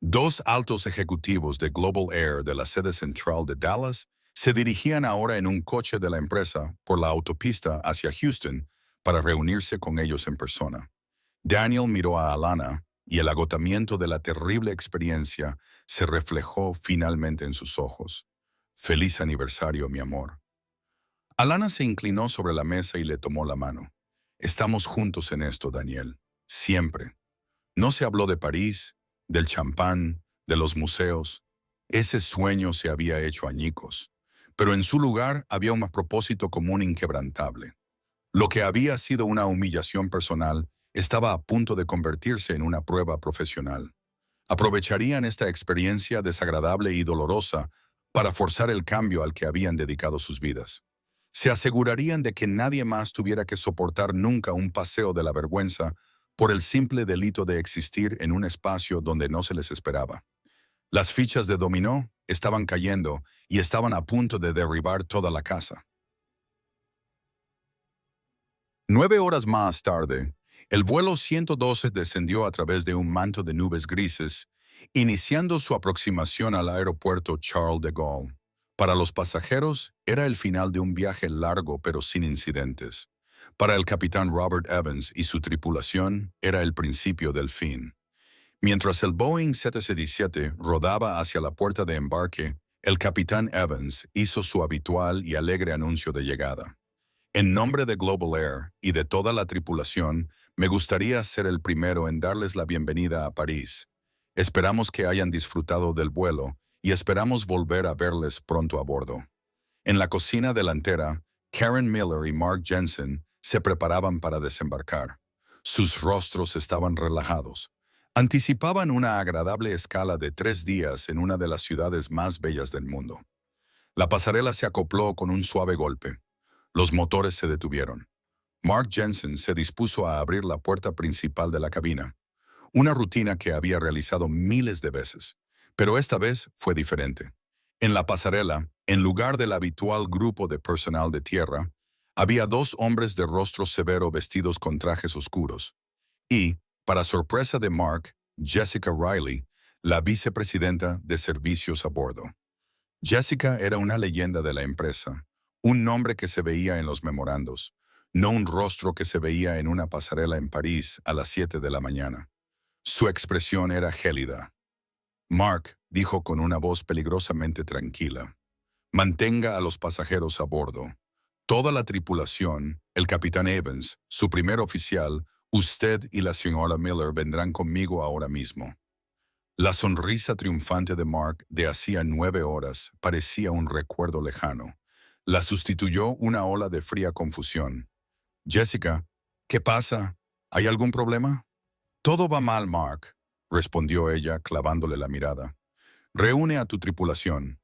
2 altos ejecutivos de Global Air de la sede central de Dallas se dirigían ahora en un coche de la empresa por la autopista hacia Houston para reunirse con ellos en persona. Daniel miró a Alana y el agotamiento de la terrible experiencia se reflejó finalmente en sus ojos. «Feliz aniversario, mi amor». Alana se inclinó sobre la mesa y le tomó la mano. «Estamos juntos en esto, Daniel. Siempre». No se habló de París, del champán, de los museos. Ese sueño se había hecho añicos. Pero en su lugar había un propósito común inquebrantable. Lo que había sido una humillación personal estaba a punto de convertirse en una prueba profesional. Aprovecharían esta experiencia desagradable y dolorosa para forzar el cambio al que habían dedicado sus vidas. Se asegurarían de que nadie más tuviera que soportar nunca un paseo de la vergüenza por el simple delito de existir en un espacio donde no se les esperaba. Las fichas de dominó estaban cayendo y estaban a punto de derribar toda la casa. 9 horas más tarde, el vuelo 112 descendió a través de un manto de nubes grises, iniciando su aproximación al aeropuerto Charles de Gaulle. Para los pasajeros, era el final de un viaje largo pero sin incidentes. Para el capitán Robert Evans y su tripulación, era el principio del fin. Mientras el Boeing 777 rodaba hacia la puerta de embarque, el capitán Evans hizo su habitual y alegre anuncio de llegada. En nombre de Global Air y de toda la tripulación, me gustaría ser el primero en darles la bienvenida a París. Esperamos que hayan disfrutado del vuelo y esperamos volver a verles pronto a bordo. En la cocina delantera, Karen Miller y Mark Jensen se preparaban para desembarcar. Sus rostros estaban relajados. Anticipaban una agradable escala de 3 días en una de las ciudades más bellas del mundo. La pasarela se acopló con un suave golpe. Los motores se detuvieron. Mark Jensen se dispuso a abrir la puerta principal de la cabina, una rutina que había realizado miles de veces, pero esta vez fue diferente. En la pasarela, en lugar del habitual grupo de personal de tierra, había 2 hombres de rostro severo vestidos con trajes oscuros. Y, para sorpresa de Mark, Jessica Riley, la vicepresidenta de servicios a bordo. Jessica era una leyenda de la empresa, un nombre que se veía en los memorandos, no un rostro que se veía en una pasarela en París a las 7 de la mañana. Su expresión era gélida. Mark dijo con una voz peligrosamente tranquila: mantenga a los pasajeros a bordo. Toda la tripulación, el capitán Evans, su primer oficial, usted y la señora Miller vendrán conmigo ahora mismo. La sonrisa triunfante de Mark de hacía 9 horas parecía un recuerdo lejano. La sustituyó una ola de fría confusión. Jessica, ¿qué pasa? ¿Hay algún problema? Todo va mal, Mark, respondió ella clavándole la mirada. Reúne a tu tripulación.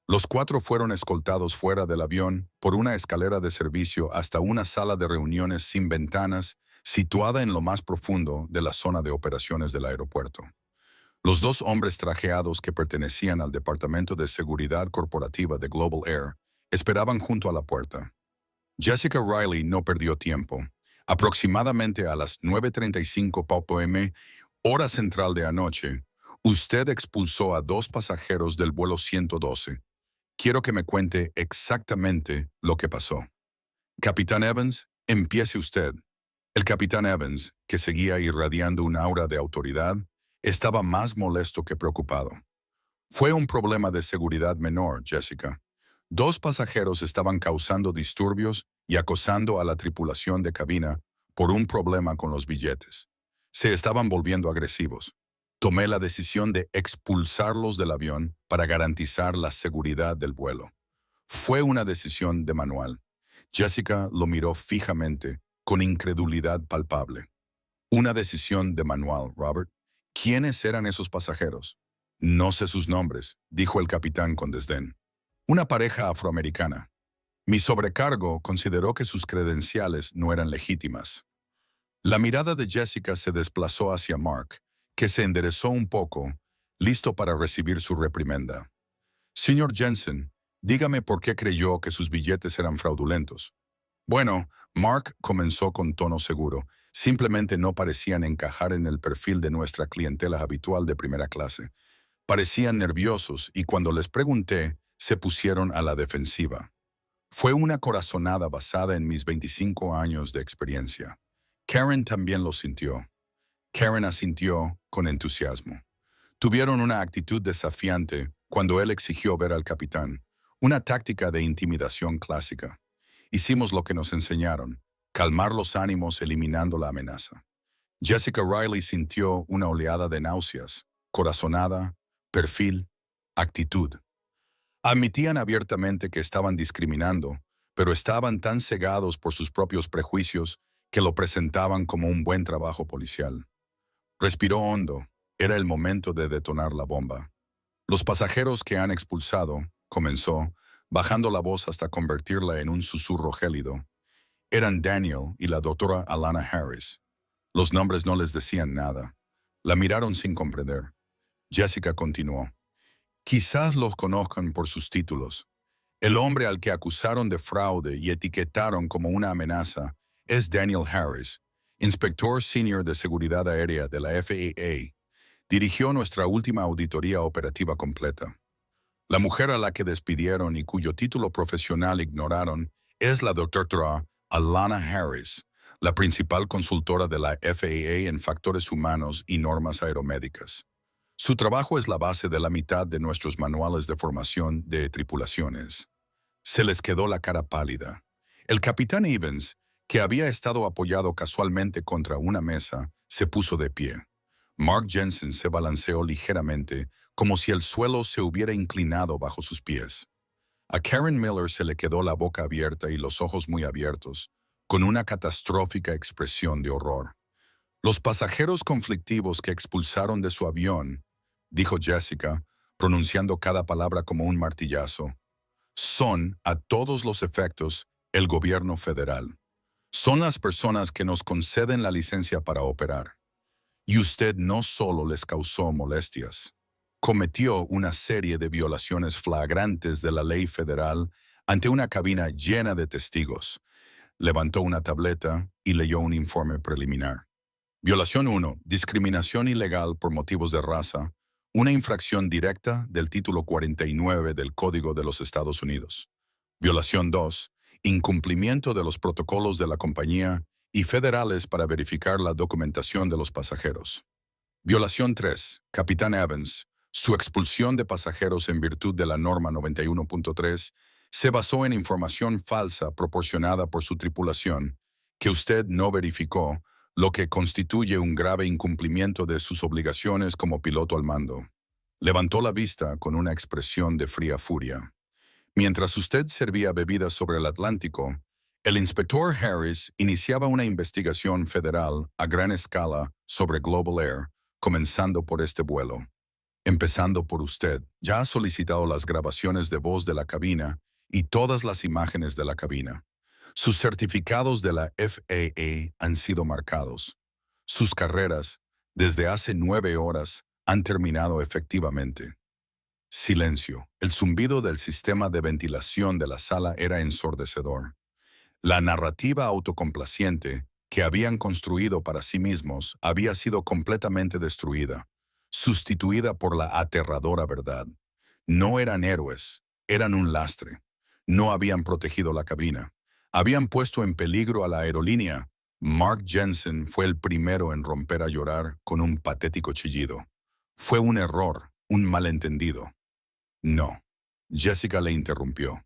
Los 4 fueron escoltados fuera del avión por una escalera de servicio hasta una sala de reuniones sin ventanas situada en lo más profundo de la zona de operaciones del aeropuerto. Los 2 hombres trajeados que pertenecían al Departamento de Seguridad Corporativa de Global Air esperaban junto a la puerta. Jessica Riley no perdió tiempo. Aproximadamente a las 9:35 p.m., hora central de anoche, usted expulsó a 2 pasajeros del vuelo 112. Quiero que me cuente exactamente lo que pasó. Capitán Evans, empiece usted. El capitán Evans, que seguía irradiando un aura de autoridad, estaba más molesto que preocupado. Fue un problema de seguridad menor, Jessica. 2 pasajeros estaban causando disturbios y acosando a la tripulación de cabina por un problema con los billetes. Se estaban volviendo agresivos. Tomé la decisión de expulsarlos del avión para garantizar la seguridad del vuelo. Fue una decisión de manual. Jessica lo miró fijamente, con incredulidad palpable. Una decisión de manual, Robert. ¿Quiénes eran esos pasajeros? No sé sus nombres, dijo el capitán con desdén. Una pareja afroamericana. Mi sobrecargo consideró que sus credenciales no eran legítimas. La mirada de Jessica se desplazó hacia Mark, que se enderezó un poco, listo para recibir su reprimenda. Señor Jensen, dígame por qué creyó que sus billetes eran fraudulentos. Bueno, Mark comenzó con tono seguro. Simplemente no parecían encajar en el perfil de nuestra clientela habitual de primera clase. Parecían nerviosos y cuando les pregunté, se pusieron a la defensiva. Fue una corazonada basada en mis 25 años de experiencia. Karen también lo sintió. Karen asintió con entusiasmo. Tuvieron una actitud desafiante cuando él exigió ver al capitán, una táctica de intimidación clásica. Hicimos lo que nos enseñaron, calmar los ánimos eliminando la amenaza. Jessica Riley sintió una oleada de náuseas, corazonada, perfil, actitud. Admitían abiertamente que estaban discriminando, pero estaban tan cegados por sus propios prejuicios que lo presentaban como un buen trabajo policial. Respiró hondo. Era el momento de detonar la bomba. Los pasajeros que han expulsado, comenzó, bajando la voz hasta convertirla en un susurro gélido. Eran Daniel y la doctora Alana Harris. Los nombres no les decían nada. La miraron sin comprender. Jessica continuó. Quizás los conozcan por sus títulos. El hombre al que acusaron de fraude y etiquetaron como una amenaza es Daniel Harris, inspector senior de seguridad aérea de la FAA. Dirigió nuestra última auditoría operativa completa. La mujer a la que despidieron y cuyo título profesional ignoraron es la doctora Alana Harris, la principal consultora de la FAA en factores humanos y normas aeromédicas. Su trabajo es la base de la mitad de nuestros manuales de formación de tripulaciones. Se les quedó la cara pálida. El capitán Evans, que había estado apoyado casualmente contra una mesa, se puso de pie. Mark Jensen se balanceó ligeramente, como si el suelo se hubiera inclinado bajo sus pies. A Karen Miller se le quedó la boca abierta y los ojos muy abiertos, con una catastrófica expresión de horror. Los pasajeros conflictivos que expulsaron de su avión, dijo Jessica, pronunciando cada palabra como un martillazo, son, a todos los efectos, el gobierno federal. Son las personas que nos conceden la licencia para operar. Y usted no solo les causó molestias, cometió una serie de violaciones flagrantes de la ley federal ante una cabina llena de testigos. Levantó una tableta y leyó un informe preliminar. Violación 1. Discriminación ilegal por motivos de raza. Una infracción directa del título 49 del Código de los Estados Unidos. Violación 2. Incumplimiento de los protocolos de la compañía y federales para verificar la documentación de los pasajeros. Violación 3. Capitán Evans. Su expulsión de pasajeros en virtud de la norma 91.3 se basó en información falsa proporcionada por su tripulación, que usted no verificó, lo que constituye un grave incumplimiento de sus obligaciones como piloto al mando. Levantó la vista con una expresión de fría furia. Mientras usted servía bebidas sobre el Atlántico, el inspector Harris iniciaba una investigación federal a gran escala sobre Global Air, comenzando por este vuelo. Empezando por usted, ya ha solicitado las grabaciones de voz de la cabina y todas las imágenes de la cabina. Sus certificados de la FAA han sido marcados. Sus carreras, desde hace 9 horas, han terminado efectivamente. Silencio. El zumbido del sistema de ventilación de la sala era ensordecedor. La narrativa autocomplaciente que habían construido para sí mismos había sido completamente destruida, sustituida por la aterradora verdad. No eran héroes, eran un lastre. No habían protegido la cabina. Habían puesto en peligro a la aerolínea. Mark Jensen fue el primero en romper a llorar con un patético chillido. Fue un error, un malentendido. No. Jessica le interrumpió.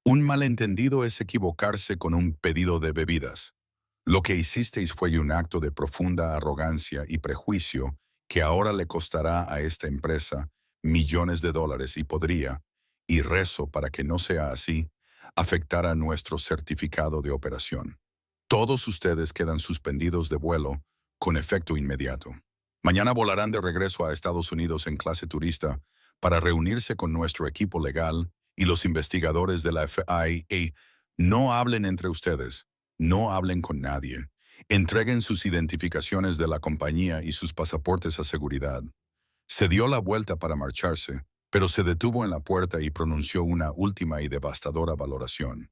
Un malentendido es equivocarse con un pedido de bebidas. Lo que hicisteis fue un acto de profunda arrogancia y prejuicio que ahora le costará a esta empresa millones de dólares y podría, y rezo para que no sea así, afectar a nuestro certificado de operación. Todos ustedes quedan suspendidos de vuelo con efecto inmediato. Mañana volarán de regreso a Estados Unidos en clase turista para reunirse con nuestro equipo legal y los investigadores de la FAA. No hablen entre ustedes, no hablen con nadie. Entreguen sus identificaciones de la compañía y sus pasaportes a seguridad. Se dio la vuelta para marcharse, pero se detuvo en la puerta y pronunció una última y devastadora valoración.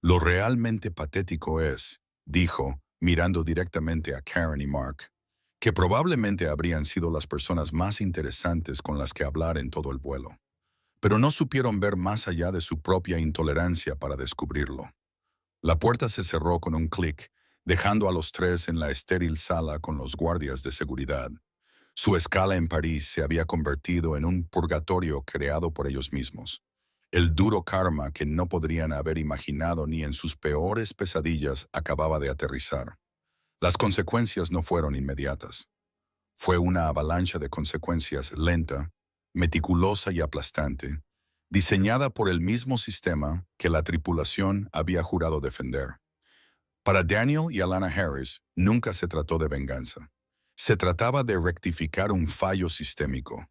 Lo realmente patético es, dijo, mirando directamente a Karen y Mark, que probablemente habrían sido las personas más interesantes con las que hablar en todo el vuelo, pero no supieron ver más allá de su propia intolerancia para descubrirlo. La puerta se cerró con un clic, dejando a los tres en la estéril sala con los guardias de seguridad. Su escala en París se había convertido en un purgatorio creado por ellos mismos. El duro karma que no podrían haber imaginado ni en sus peores pesadillas acababa de aterrizar. Las consecuencias no fueron inmediatas. Fue una avalancha de consecuencias lenta, meticulosa y aplastante, diseñada por el mismo sistema que la tripulación había jurado defender. Para Daniel y Alana Harris nunca se trató de venganza. Se trataba de rectificar un fallo sistémico.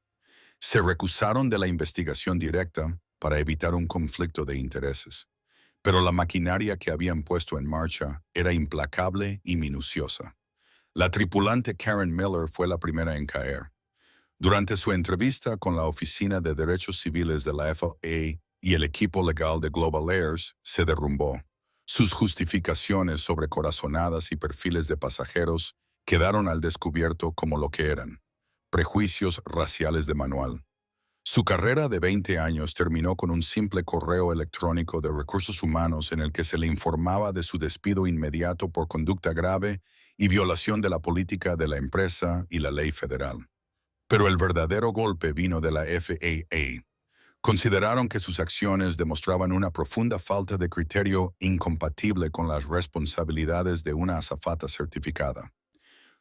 Se recusaron de la investigación directa, para evitar un conflicto de intereses. Pero la maquinaria que habían puesto en marcha era implacable y minuciosa. La tripulante Karen Miller fue la primera en caer. Durante su entrevista con la Oficina de Derechos Civiles de la FAA y el equipo legal de Global Airs, se derrumbó. Sus justificaciones sobre corazonadas y perfiles de pasajeros quedaron al descubierto como lo que eran: prejuicios raciales de manual. Su carrera de 20 años terminó con un simple correo electrónico de recursos humanos en el que se le informaba de su despido inmediato por conducta grave y violación de la política de la empresa y la ley federal. Pero el verdadero golpe vino de la FAA. Consideraron que sus acciones demostraban una profunda falta de criterio incompatible con las responsabilidades de una azafata certificada.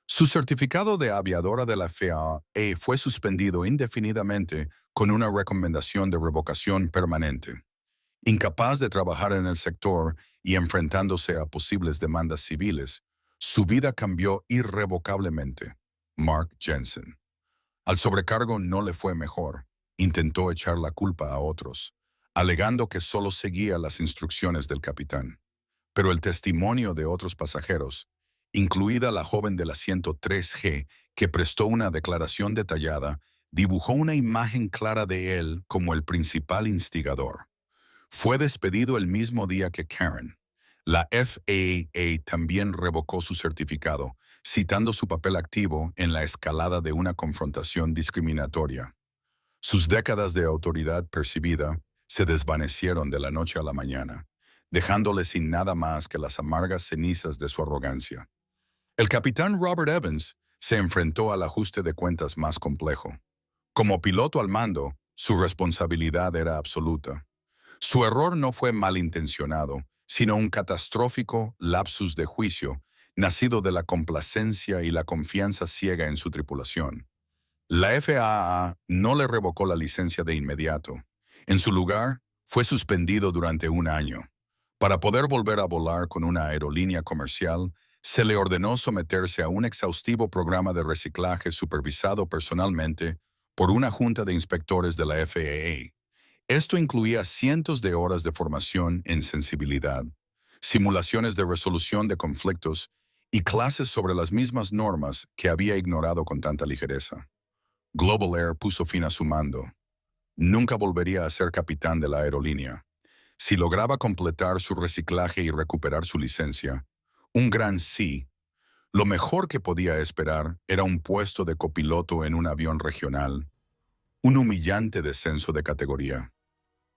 Su certificado de aviadora de la FAA fue suspendido indefinidamente con una recomendación de revocación permanente. Incapaz de trabajar en el sector y enfrentándose a posibles demandas civiles, su vida cambió irrevocablemente. Mark Jensen. Al sobrecargo no le fue mejor. Intentó echar la culpa a otros, alegando que solo seguía las instrucciones del capitán. Pero el testimonio de otros pasajeros, incluida la joven del asiento 3G, que prestó una declaración detallada, dibujó una imagen clara de él como el principal instigador. Fue despedido el mismo día que Karen. La FAA también revocó su certificado, citando su papel activo en la escalada de una confrontación discriminatoria. Sus décadas de autoridad percibida se desvanecieron de la noche a la mañana, dejándole sin nada más que las amargas cenizas de su arrogancia. El capitán Robert Evans se enfrentó al ajuste de cuentas más complejo. Como piloto al mando, su responsabilidad era absoluta. Su error no fue malintencionado, sino un catastrófico lapsus de juicio, nacido de la complacencia y la confianza ciega en su tripulación. La FAA no le revocó la licencia de inmediato. En su lugar, fue suspendido durante un año. Para poder volver a volar con una aerolínea comercial, se le ordenó someterse a un exhaustivo programa de reciclaje supervisado personalmente por una junta de inspectores de la FAA. Esto incluía cientos de horas de formación en sensibilidad, simulaciones de resolución de conflictos y clases sobre las mismas normas que había ignorado con tanta ligereza. Global Air puso fin a su mando. Nunca volvería a ser capitán de la aerolínea. Si lograba completar su reciclaje y recuperar su licencia, un gran sí, lo mejor que podía esperar era un puesto de copiloto en un avión regional, un humillante descenso de categoría.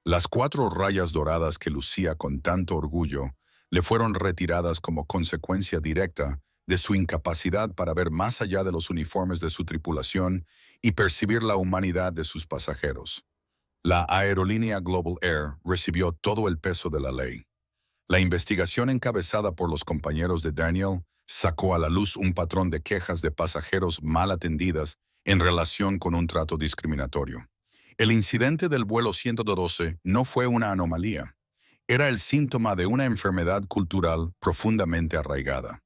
Las 4 rayas doradas que lucía con tanto orgullo le fueron retiradas como consecuencia directa de su incapacidad para ver más allá de los uniformes de su tripulación y percibir la humanidad de sus pasajeros. La aerolínea Global Air recibió todo el peso de la ley. La investigación encabezada por los compañeros de Daniel sacó a la luz un patrón de quejas de pasajeros mal atendidas en relación con un trato discriminatorio. El incidente del vuelo 112 no fue una anomalía. Era el síntoma de una enfermedad cultural profundamente arraigada.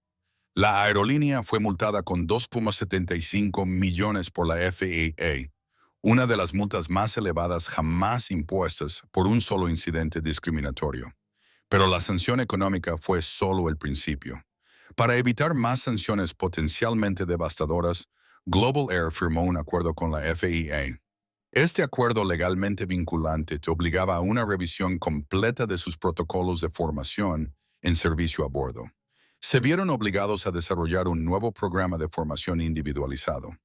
La aerolínea fue multada con 2,75 millones por la FAA, una de las multas más elevadas jamás impuestas por un solo incidente discriminatorio. Pero la sanción económica fue solo el principio. Para evitar más sanciones potencialmente devastadoras, Global Air firmó un acuerdo con la FAA. Este acuerdo legalmente vinculante te obligaba a una revisión completa de sus protocolos de formación en servicio a bordo. Se vieron obligados a desarrollar un nuevo programa de formación individualizado.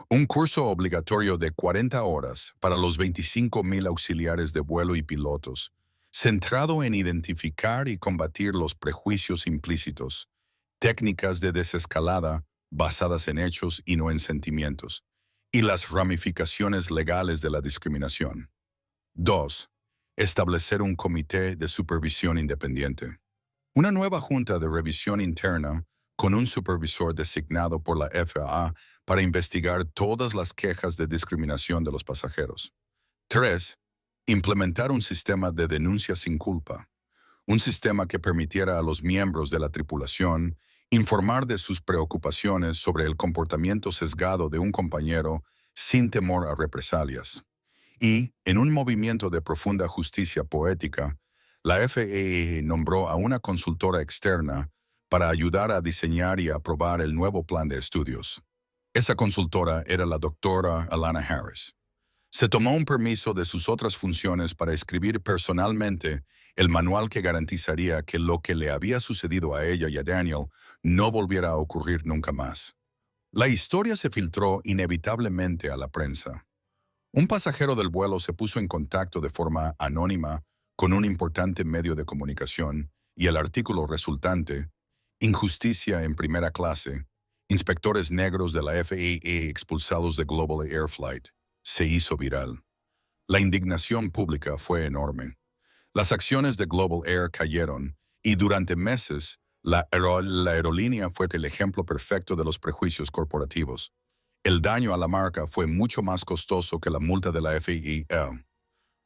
Un curso obligatorio de 40 horas para los 25,000 auxiliares de vuelo y pilotos, centrado en identificar y combatir los prejuicios implícitos, técnicas de desescalada basadas en hechos y no en sentimientos, y las ramificaciones legales de la discriminación. 2. Establecer un comité de supervisión independiente. Una nueva junta de revisión interna con un supervisor designado por la FAA para investigar todas las quejas de discriminación de los pasajeros. 3. Implementar un sistema de denuncia sin culpa. Un sistema que permitiera a los miembros de la tripulación informar de sus preocupaciones sobre el comportamiento sesgado de un compañero sin temor a represalias. Y, en un movimiento de profunda justicia poética, la FAA nombró a una consultora externa para ayudar a diseñar y aprobar el nuevo plan de estudios. Esa consultora era la doctora Alana Harris. Se tomó un permiso de sus otras funciones para escribir personalmente el manual que garantizaría que lo que le había sucedido a ella y a Daniel no volviera a ocurrir nunca más. La historia se filtró inevitablemente a la prensa. Un pasajero del vuelo se puso en contacto de forma anónima con un importante medio de comunicación y el artículo resultante, Injusticia en primera clase, inspectores negros de la FAA expulsados de Global Air Flight, se hizo viral. La indignación pública fue enorme. Las acciones de Global Air cayeron y durante meses la aerolínea fue el ejemplo perfecto de los prejuicios corporativos. El daño a la marca fue mucho más costoso que la multa de la FAA.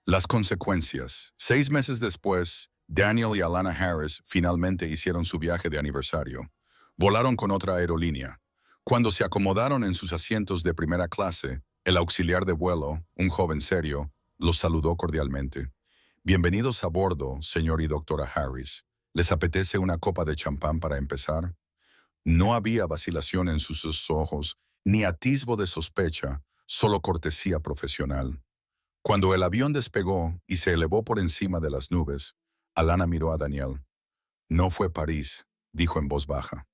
Las consecuencias. 6 meses después, Daniel y Alana Harris finalmente hicieron su viaje de aniversario. Volaron con otra aerolínea. Cuando se acomodaron en sus asientos de primera clase, el auxiliar de vuelo, un joven serio, los saludó cordialmente. Bienvenidos a bordo, señor y doctora Harris. ¿Les apetece una copa de champán para empezar? No había vacilación en sus ojos, ni atisbo de sospecha, solo cortesía profesional. Cuando el avión despegó y se elevó por encima de las nubes, Alana miró a Daniel. No fue París, dijo en voz baja.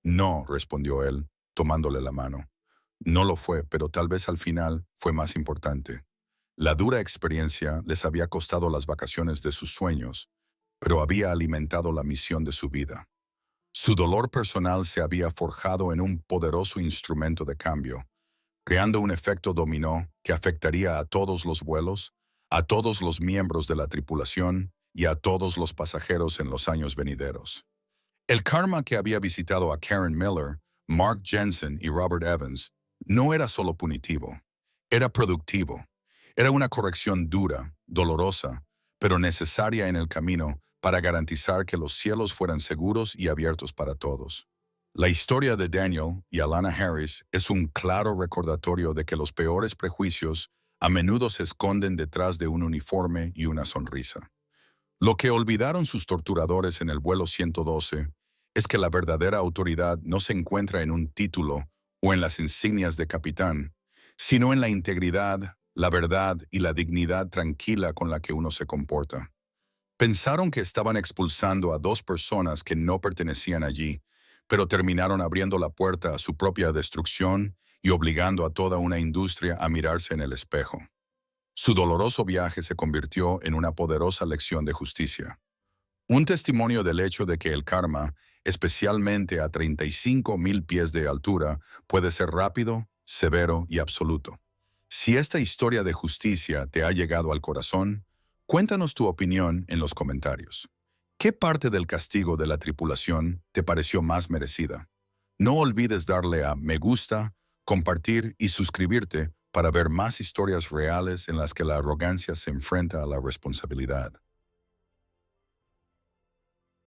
No, respondió él, tomándole la mano. No lo fue, pero tal vez al final fue más importante. La dura experiencia les había costado las vacaciones de sus sueños, pero había alimentado la misión de su vida. Su dolor personal se había forjado en un poderoso instrumento de cambio, creando un efecto dominó que afectaría a todos los vuelos, a todos los miembros de la tripulación y a todos los pasajeros en los años venideros. El karma que había visitado a Karen Miller, Mark Jensen y Robert Evans no era solo punitivo, era productivo. Era una corrección dura, dolorosa, pero necesaria en el camino para garantizar que los cielos fueran seguros y abiertos para todos. La historia de Daniel y Alana Harris es un claro recordatorio de que los peores prejuicios a menudo se esconden detrás de un uniforme y una sonrisa. Lo que olvidaron sus torturadores en el vuelo 112 es que la verdadera autoridad no se encuentra en un título o en las insignias de capitán, sino en la integridad, la verdad y la dignidad tranquila con la que uno se comporta. Pensaron que estaban expulsando a 2 personas que no pertenecían allí, pero terminaron abriendo la puerta a su propia destrucción y obligando a toda una industria a mirarse en el espejo. Su doloroso viaje se convirtió en una poderosa lección de justicia. Un testimonio del hecho de que el karma, especialmente a 35,000 pies de altura, puede ser rápido, severo y absoluto. Si esta historia de justicia te ha llegado al corazón, cuéntanos tu opinión en los comentarios. ¿Qué parte del castigo de la tripulación te pareció más merecida? No olvides darle a me gusta, compartir y suscribirte para ver más historias reales en las que la arrogancia se enfrenta a la responsabilidad.